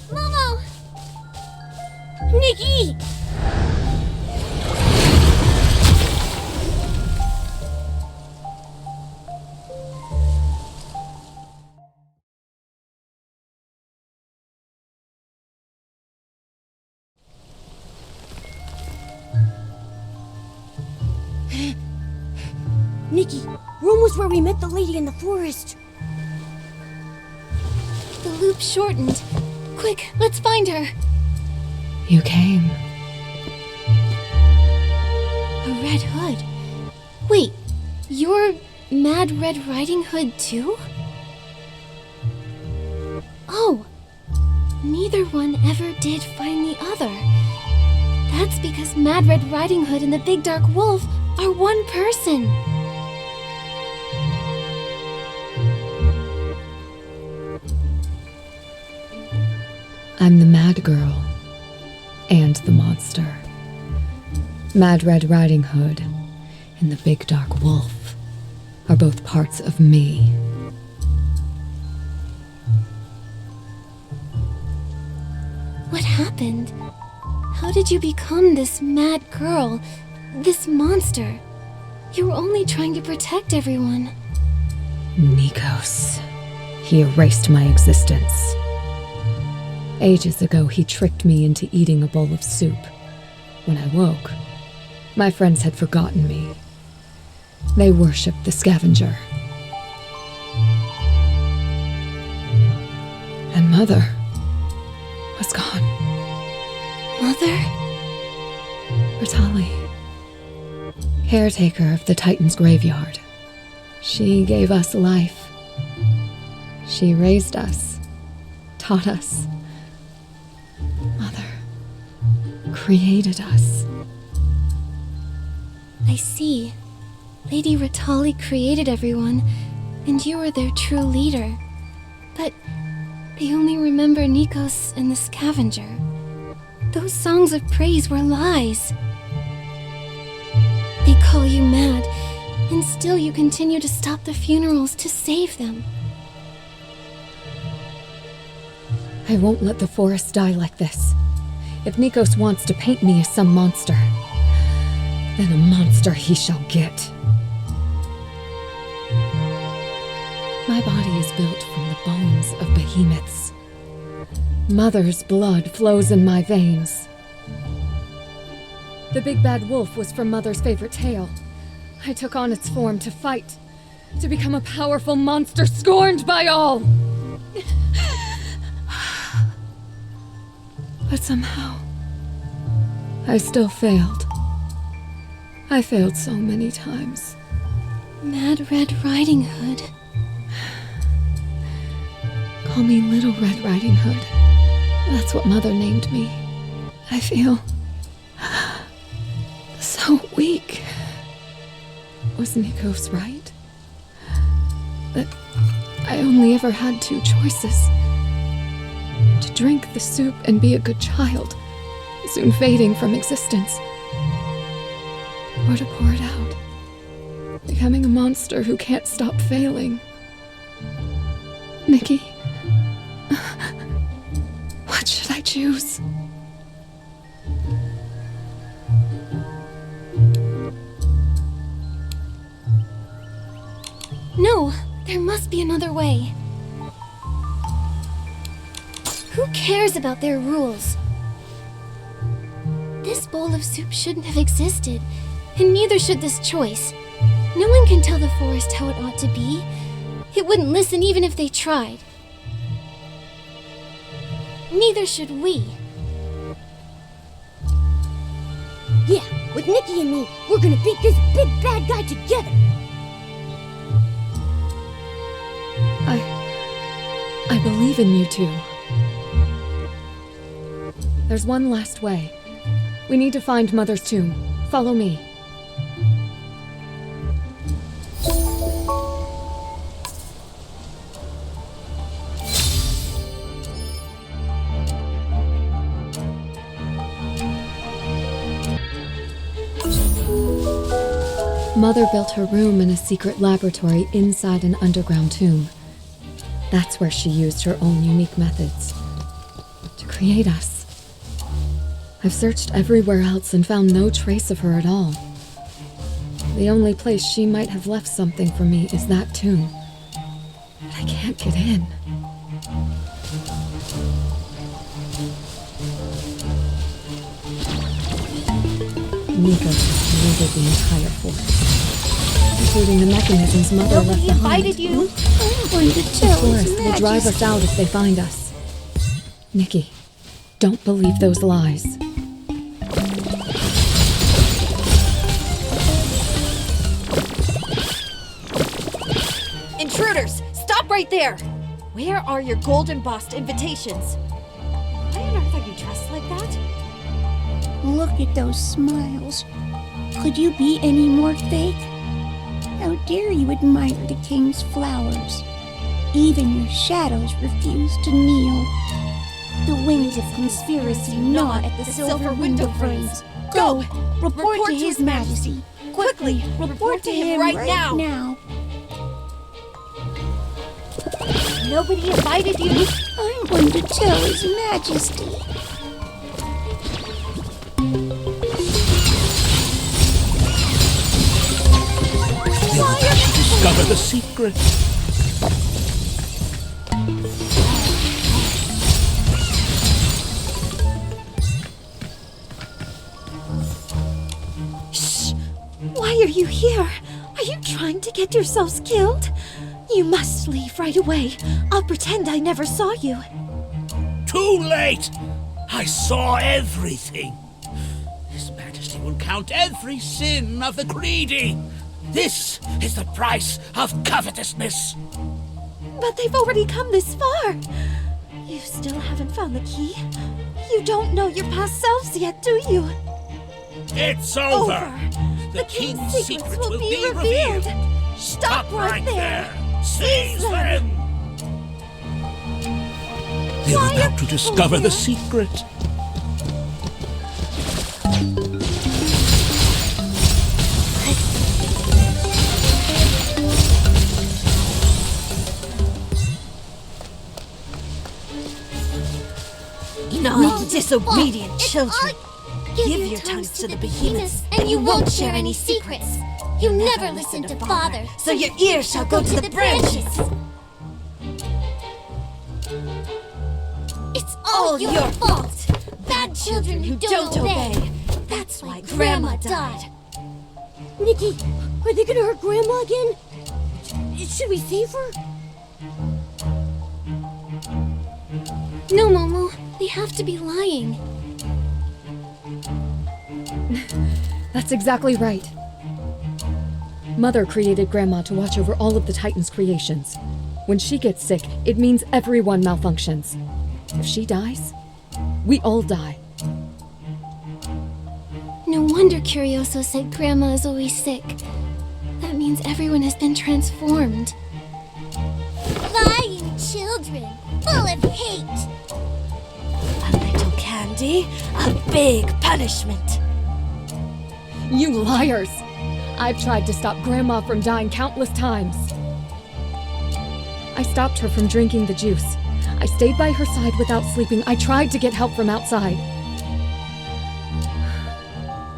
Momo! Nikki! Nikki, we're almost where we met the lady in the forest. The loop shortened. Quick, let's find her. You came. A Red Hood. Wait, you're Mad Red Riding Hood too? Oh, neither one ever did find the other. That's because Mad Red Riding Hood and the Big Dark Wolf are one person. I'm the Mad Girl and the monster. Mad Red Riding Hood and the Big Dark Wolf are both parts of me. What happened? How did you become this mad girl, this monster? You were only trying to protect everyone. Nikos. He erased my existence. Ages ago, he tricked me into eating a bowl of soup. When I woke, my friends had forgotten me. They worshipped the scavenger. And Mother was gone. Mother? Bertali, caretaker of the Titan's graveyard. She gave us life. She raised us, taught us. Mother created us. I see. Lady Ratali created everyone, and you were their true leader. But they only remember Nikos and the scavenger. Those songs of praise were lies. They call you mad, and still you continue to stop the funerals to save them. I won't let the forest die like this. If Nikos wants to paint me as some monster, then a monster he shall get. My body is built from the bones of behemoths. Mother's blood flows in my veins. The big bad wolf was from Mother's favorite tale. I took on its form to fight, to become a powerful monster scorned by all. But somehow, I still failed. I failed so many times. Mad Red Riding Hood. Call me Little Red Riding Hood. That's what Mother named me. I feel so weak. Was Nikos right? That I only ever had two choices. To drink the soup and be a good child, soon fading from existence. Or to pour it out, becoming a monster who can't stop failing. Nikki, what should I choose? No, there must be another way. Who cares about their rules? This bowl of soup shouldn't have existed, and neither should this choice. No one can tell the forest how it ought to be. It wouldn't listen even if they tried. Neither should we. Yeah, with Nikki and me, we're gonna beat this big bad guy together. I believe in you two. There's one last way. We need to find Mother's tomb. Follow me. Mother built her room in a secret laboratory inside an underground tomb. That's where she used her own unique methods to create us. I've searched everywhere else and found no trace of her at all. The only place she might have left something for me is that tomb. But I can't get in. Nikos has created the entire forest, including the mechanisms Mother left behind. Invited you. I'm going to The tell forest His will drive us Majesty. out if they find us. Nikki, don't believe those lies. Intruders! Stop right there! Where are your gold embossed invitations? Why on earth are you dressed like that? Look at those smiles. Could you be any more fake? How dare you admire the king's flowers? Even your shadows refuse to kneel. The wings of conspiracy gnaw at the silver window frames. Go! Report to His Majesty. Quickly, report to him right now. Nobody invited you. I'm going to tell His Majesty. Discover the secret. Why are you here? Are you trying to get yourselves killed? You must leave right away. I'll pretend I never saw you. Too late! I saw everything. His Majesty will count every sin of the greedy. This is the price of covetousness. But they've already come this far. You still haven't found the key? You don't know your past selves yet, do you? It's over! The king's secrets will be revealed. Stop right there! Seize them! They're about to discover the secret. No, disobedient It's children. Give your tongues to the behemoths, and you won't share any secrets. You never listen to Father, So your ears shall go to the branches. It's all your fault. Bad children who don't obey. That's why Grandma died. Nikki, are they gonna hurt Grandma again? Should we save her? No, Momo. They have to be lying. That's exactly right. Mother created Grandma to watch over all of the Titan's creations. When she gets sick, it means everyone malfunctions. If she dies, we all die. No wonder Curioso said Grandma is always sick. That means everyone has been transformed. Lying children, full of hate. A little candy, a big punishment. You liars! I've tried to stop Grandma from dying countless times. I stopped her from drinking the juice. I stayed by her side without sleeping. I tried to get help from outside.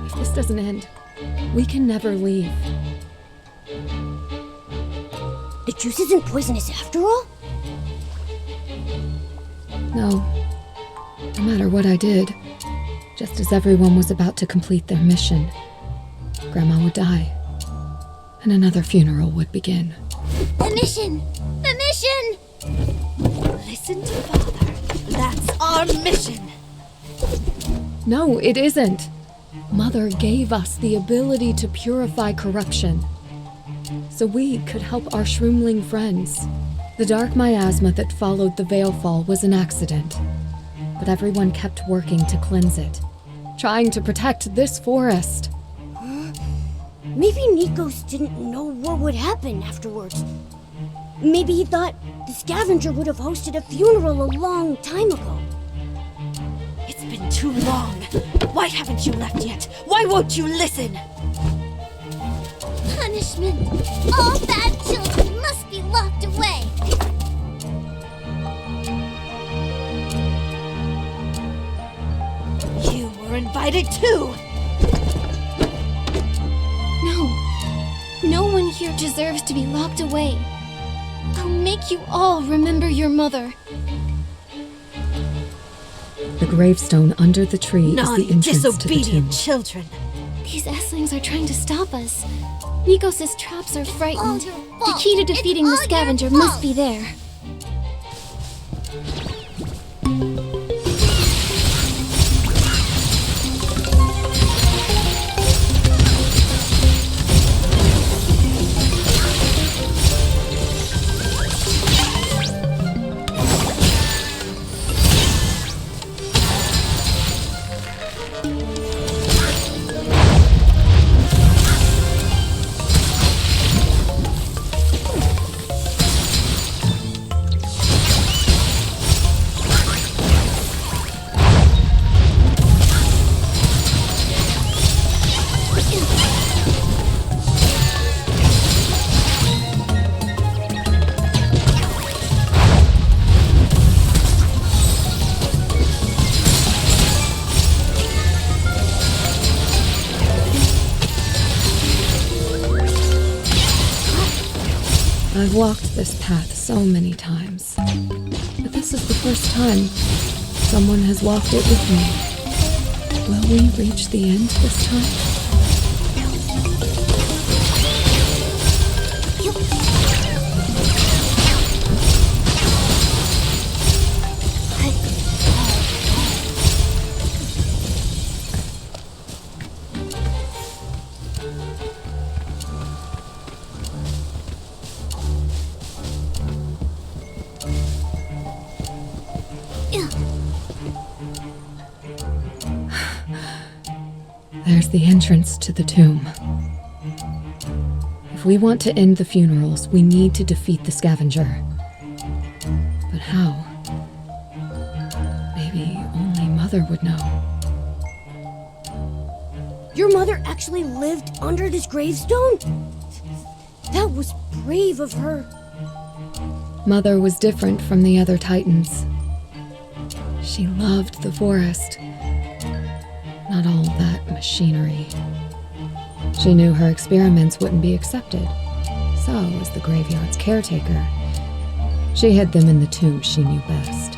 If this doesn't end, we can never leave. The juice isn't poisonous after all? No. No matter what I did, just as everyone was about to complete their mission, Grandma would die, and another funeral would begin. The mission! The mission! Listen to Father. That's our mission. No, it isn't. Mother gave us the ability to purify corruption, so we could help our shroomling friends. The dark miasma that followed the Veilfall was an accident, but everyone kept working to cleanse it, trying to protect this forest. Maybe Nikos didn't know what would happen afterwards. Maybe he thought the scavenger would have hosted a funeral a long time ago. It's been too long. Why haven't you left yet? Why won't you listen? Punishment! All bad children must be locked away! You were invited too. No one here deserves to be locked away. I'll make you all remember your mother. The gravestone under the tree is Naughty, the entrance to the tomb. disobedient children. These Esslings are trying to stop us. Nikos' traps are frightened. your The fault. key to It's defeating all the your scavenger fault. must be there. I've walked this path so many times, but this is the first time someone has walked it with me. Will we reach the end this time? There's the entrance to the tomb. If we want to end the funerals, we need to defeat the scavenger. But how? Maybe only Mother would know. Your mother actually lived under this gravestone? That was brave of her. Mother was different from the other Titans. She loved the forest. Not all that machinery. She knew her experiments wouldn't be accepted. So, as the graveyard's caretaker, she hid them in the tomb she knew best.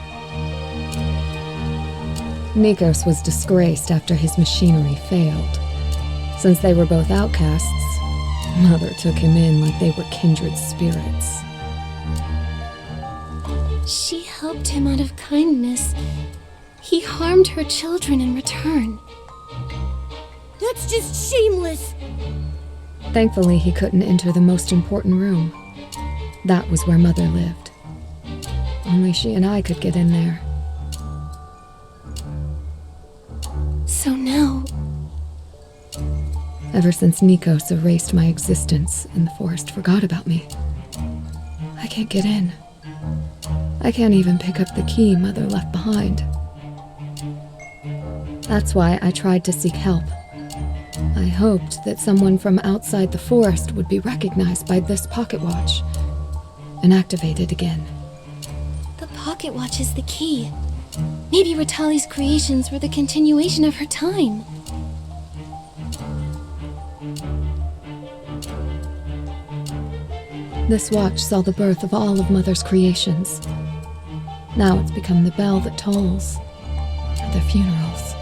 Nikos was disgraced after his machinery failed. Since they were both outcasts, Mother took him in like they were kindred spirits. She helped him out of kindness. He harmed her children in return. That's just shameless. Thankfully, he couldn't enter the most important room. That was where Mother lived. Only she and I could get in there. So now... Ever since Nikos erased my existence and the forest forgot about me, I can't get in. I can't even pick up the key Mother left behind. That's why I tried to seek help. I hoped that someone from outside the forest would be recognized by this pocket watch and activated again. The pocket watch is the key. Maybe Ritali's creations were the continuation of her time. This watch saw the birth of all of Mother's creations. Now it's become the bell that tolls at their funerals.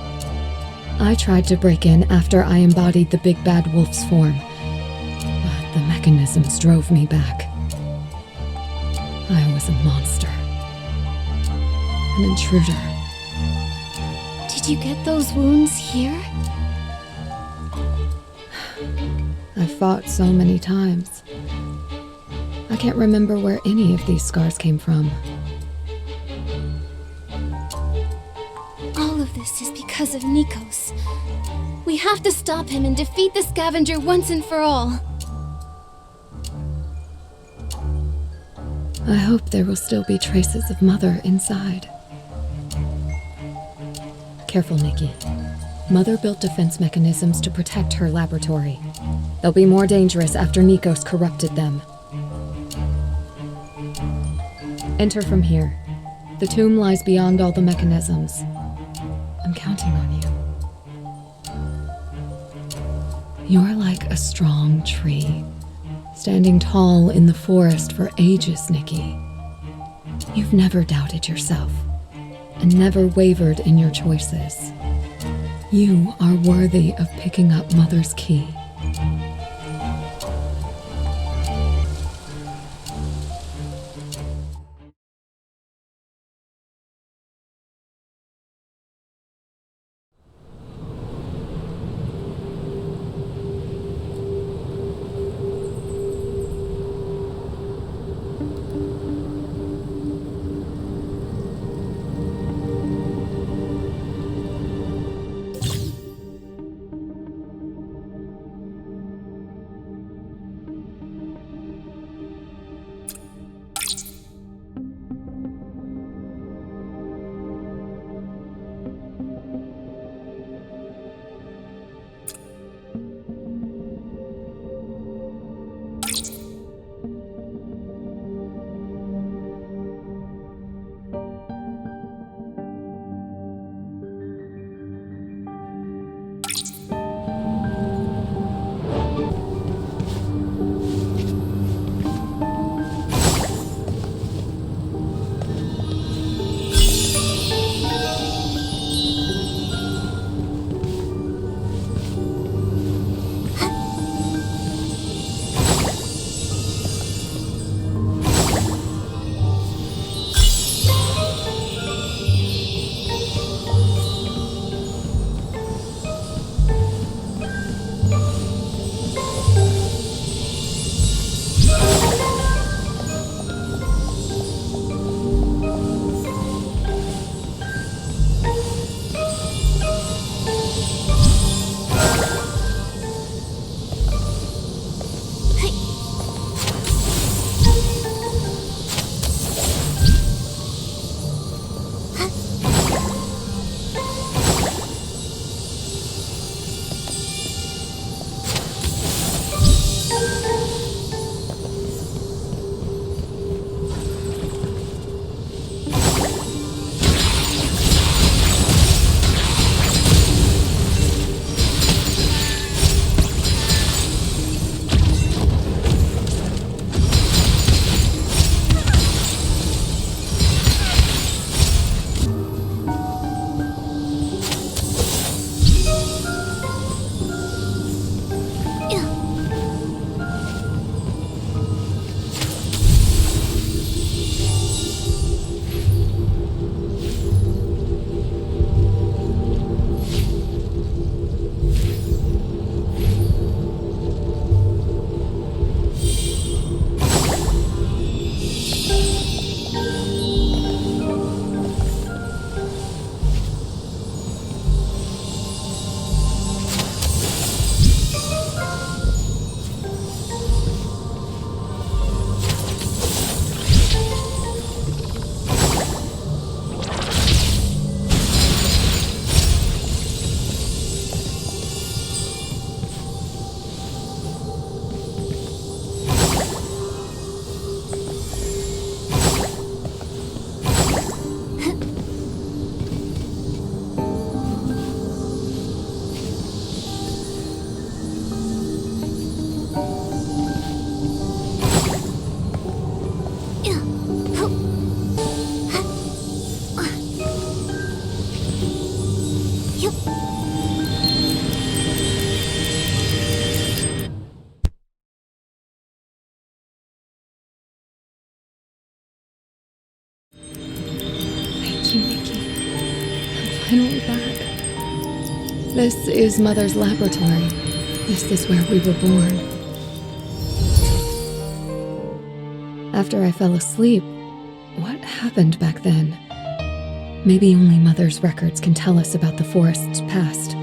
I tried to break in after I embodied the big bad wolf's form, but the mechanisms drove me back. I was a monster. An intruder. Did you get those wounds here? I've fought so many times. I can't remember where any of these scars came from. All of this is because of Nikos. We have to stop him and defeat the scavenger once and for all. I hope there will still be traces of Mother inside. Careful, Nikki. Mother built defense mechanisms to protect her laboratory. They'll be more dangerous after Nikos corrupted them. Enter from here. The tomb lies beyond all the mechanisms. I'm counting on you. You're like a strong tree, standing tall in the forest for ages, Nikki. You've never doubted yourself, and never wavered in your choices. You are worthy of picking up Mother's key. Thank you, Nikki. I'm finally back. This is Mother's laboratory. This is where we were born. After I fell asleep, what happened back then? Maybe only Mother's records can tell us about the forest's past.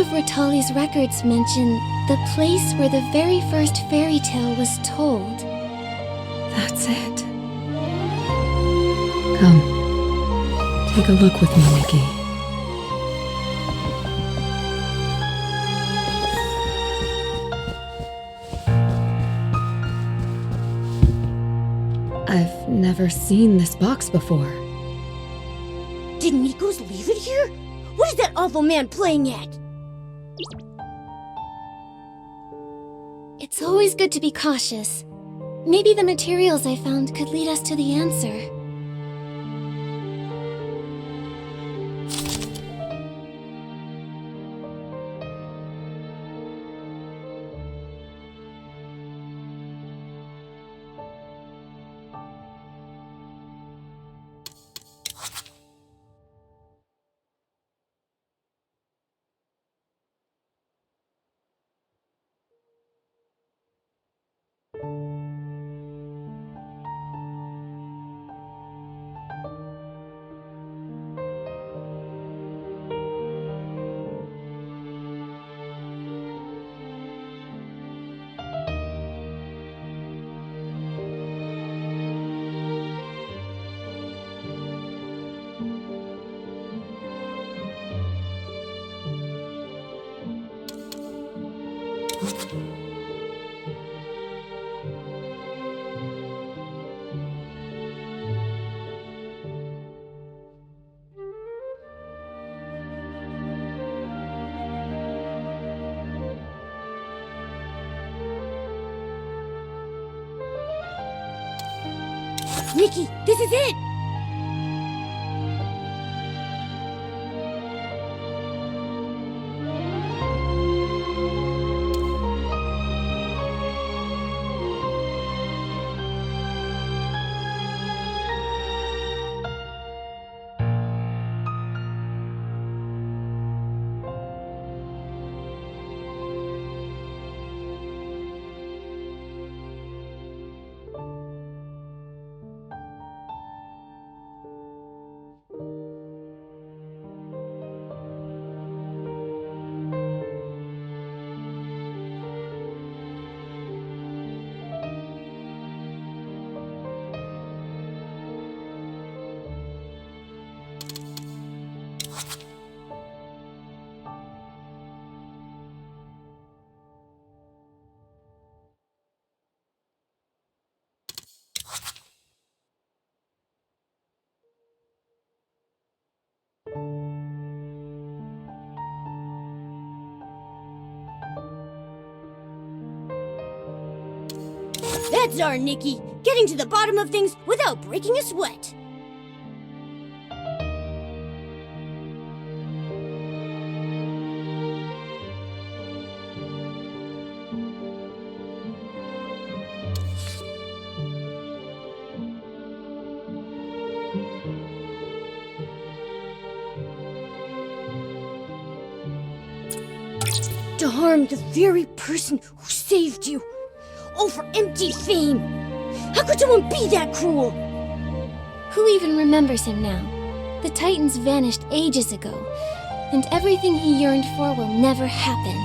of Ratali's records mention the place where the very first fairy tale was told. That's it. Come. Take a look with me, Nikki. I've never seen this box before. Did Nikos leave it here? What is that awful man playing at? It's always good to be cautious. Maybe the materials I found could lead us to the answer. Nikki, this is it! That's our Nikki, getting to the bottom of things without breaking a sweat. To harm the very person who saved you. All for empty fame! How could someone be that cruel? Who even remembers him now? The Titans vanished ages ago, and everything he yearned for will never happen.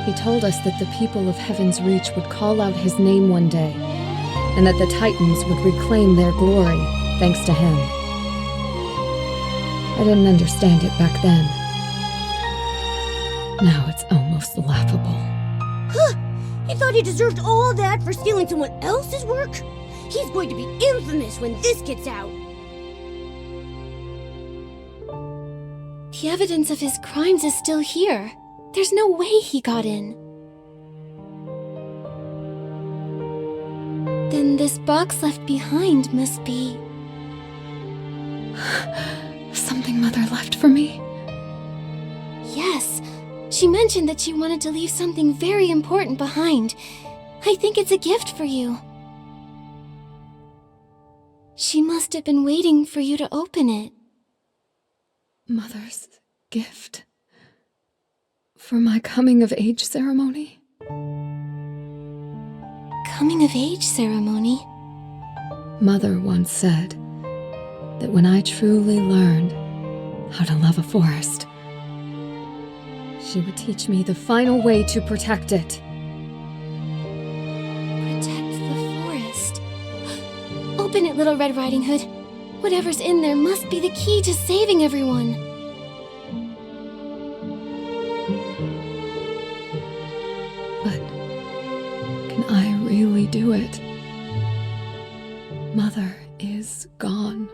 He told us that the people of Heaven's Reach would call out his name one day, and that the Titans would reclaim their glory thanks to him. I didn't understand it back then. Now it's almost laughable. Huh! He thought he deserved all that for stealing someone else's work? He's going to be infamous when this gets out. The evidence of his crimes is still here. There's no way he got in. Then this box left behind must be... Something Mother left for me? Yes. She mentioned that she wanted to leave something very important behind. I think it's a gift for you. She must have been waiting for you to open it. Mother's gift? For my coming-of-age ceremony? Coming-of-age ceremony? Mother once said that when I truly learned how to love a forest, She would teach me the final way to protect it. Protect the forest. Open it, Little Red Riding Hood. Whatever's in there must be the key to saving everyone. But can I really do it? Mother is gone.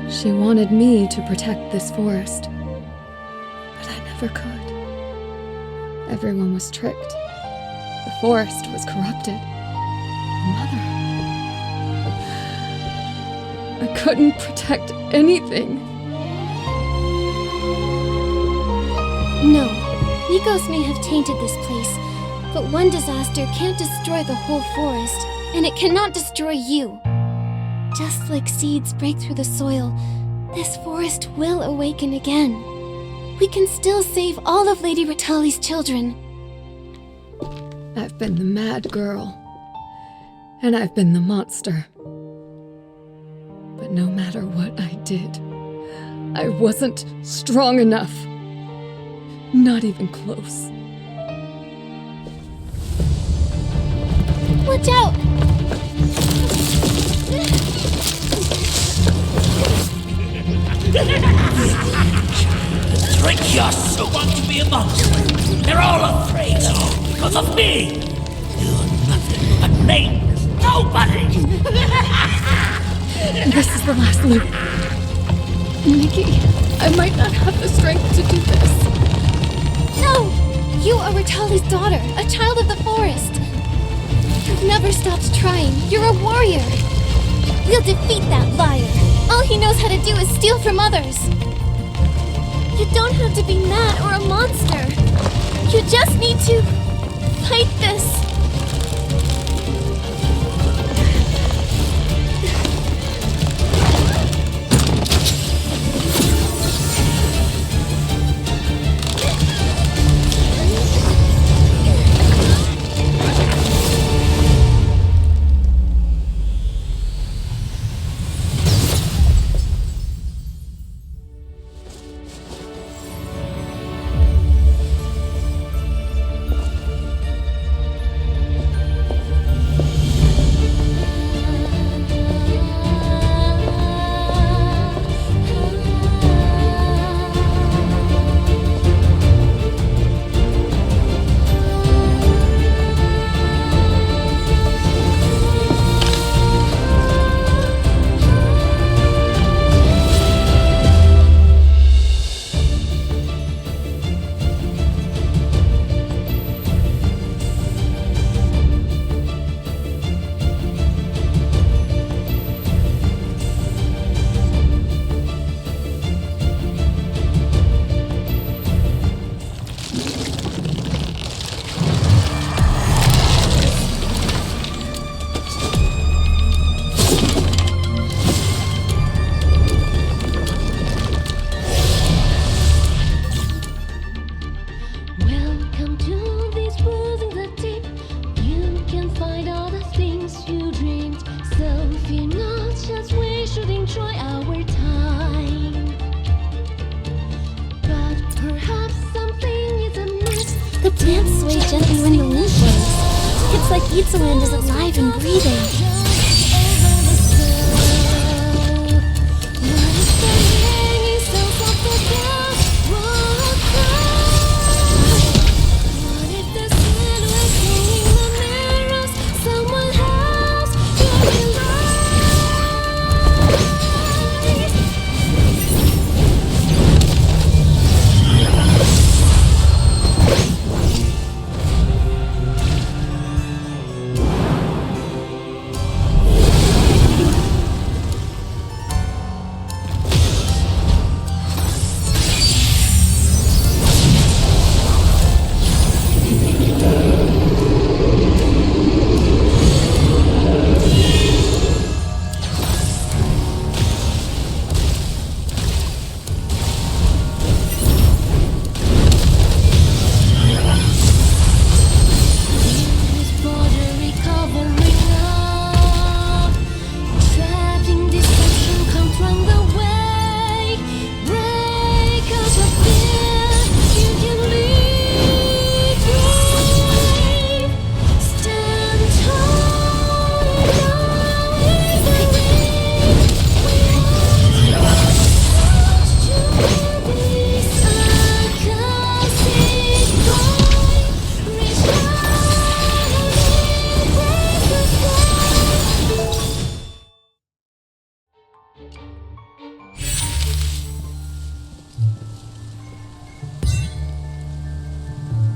She wanted me to protect this forest, but I never could. Everyone was tricked. The forest was corrupted. Mother... I couldn't protect anything. No, Nikos may have tainted this place, but one disaster can't destroy the whole forest, and it cannot destroy you. Just like seeds break through the soil, this forest will awaken again. We can still save all of Lady Ritali's children. I've been the mad girl, and I've been the monster. But no matter what I did, I wasn't strong enough. Not even close. Watch out! Drink your soup. Want to be a monster? They're all afraid because of me. You're nothing but nameless nobody. This is the last loop. Nikki, I might not have the strength to do this. No! You are Ritali's daughter, a child of the forest. You've never stopped trying. You're a warrior. We'll defeat that liar. All he knows how to do is steal from others. You don't have to be mad or a monster. You just need to fight this. The plants sway gently when the wind blows. It's like Itzaland is alive and breathing.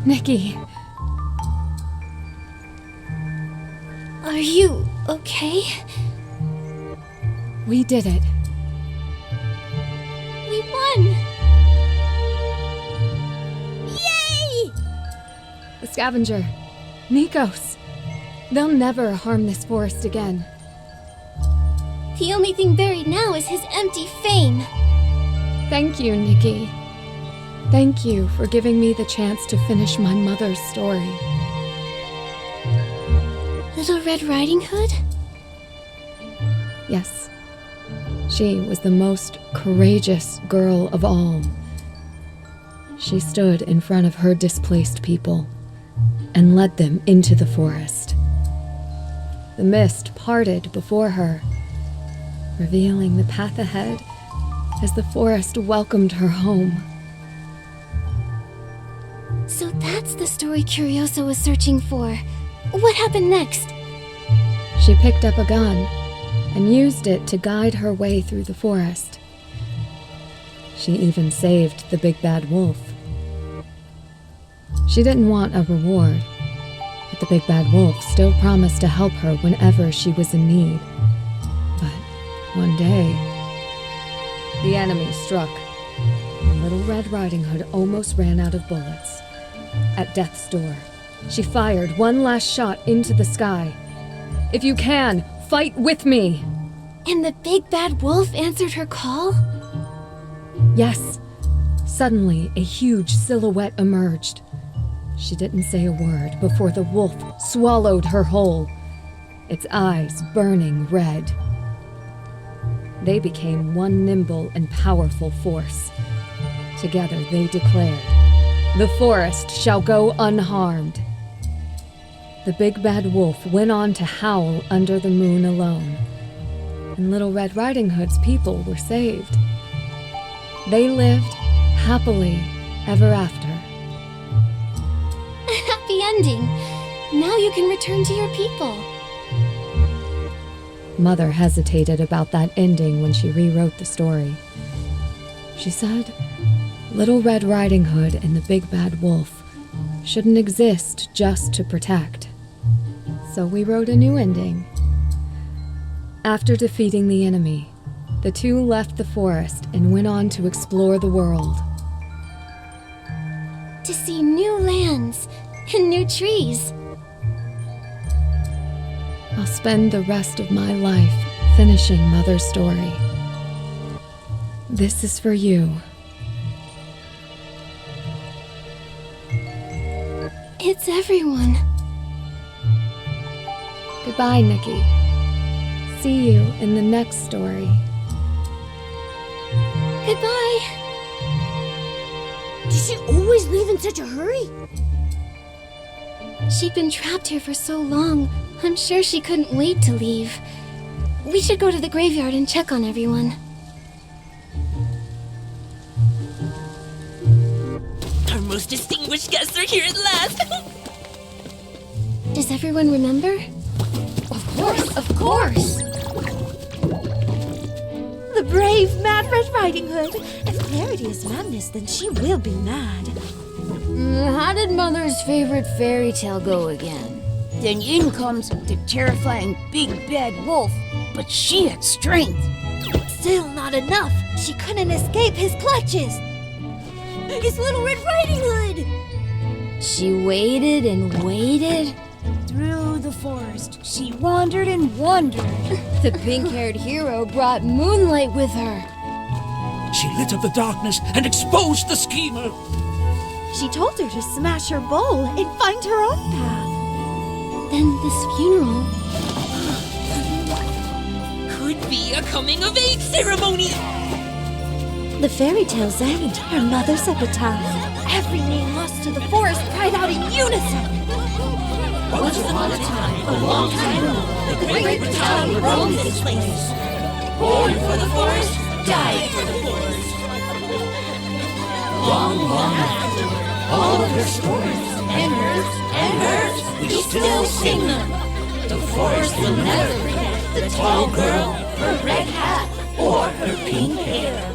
Nikki, Are you okay? we did it. We won! The scavenger, Nikos. They'll never harm this forest again. The only thing buried now is his empty fame. Thank you, Nikki. Thank you for giving me the chance to finish my mother's story. Little Red Riding Hood? Yes, she was the most courageous girl of all. She stood in front of her displaced people and led them into the forest. The mist parted before her, revealing the path ahead as the forest welcomed her home. So that's the story Curioso was searching for. What happened next? She picked up a gun and used it to guide her way through the forest. She even saved the big bad wolf. She didn't want a reward, but the big bad wolf still promised to help her whenever she was in need. But one day, the enemy struck, and Little Red Riding Hood almost ran out of bullets. At death's door, she fired one last shot into the sky. "If you can, fight with me!" And the big bad wolf answered her call? Yes. Suddenly, a huge silhouette emerged. She didn't say a word before the wolf swallowed her whole, its eyes burning red. They became one nimble and powerful force. Together they declared, "The forest shall go unharmed." The big bad wolf went on to howl under the moon alone, and Little Red Riding Hood's people were saved. They lived happily ever after. A happy ending. Now you can return to your people. Mother hesitated about that ending when she rewrote the story. She said, Little Red Riding Hood and the Big Bad Wolf shouldn't exist just to protect. So we wrote a new ending. After defeating the enemy, the two left the forest and went on to explore the world. To see new lands and new trees. I'll spend the rest of my life finishing Mother's story. This is for you. It's everyone. Goodbye, Nikki. See you in the next story. Goodbye. Did she always leave in such a hurry? She'd been trapped here for so long, I'm sure she couldn't wait to leave. We should go to the graveyard and check on everyone. Our most distinguished guests are here at last! Does everyone remember? Of course! The brave, mad Red Riding Hood. If Clarity is madness, then she will be mad. How did Mother's favorite fairy tale go again? Then in comes the terrifying big bad wolf, but she had strength. Still not enough. She couldn't escape his clutches. It's Little Red Riding Hood! She waited and waited. Through the forest, she wandered and wandered. The pink-haired hero brought moonlight with her. She lit up the darkness and exposed the schemer. She told her to smash her bowl and find her own path. Then this funeral. Could be a coming-of-age ceremony! The fairy tales end. Her mother's epitaph. Every name lost to the forest cried out in unison. Once upon a time, a long time ago, the great battalion roamed this place. Born for the forest, died for the forest. Long, long after, all of her stories, and hers, we still sing them. The forest will never forget the tall girl, her red hat, or her pink hair.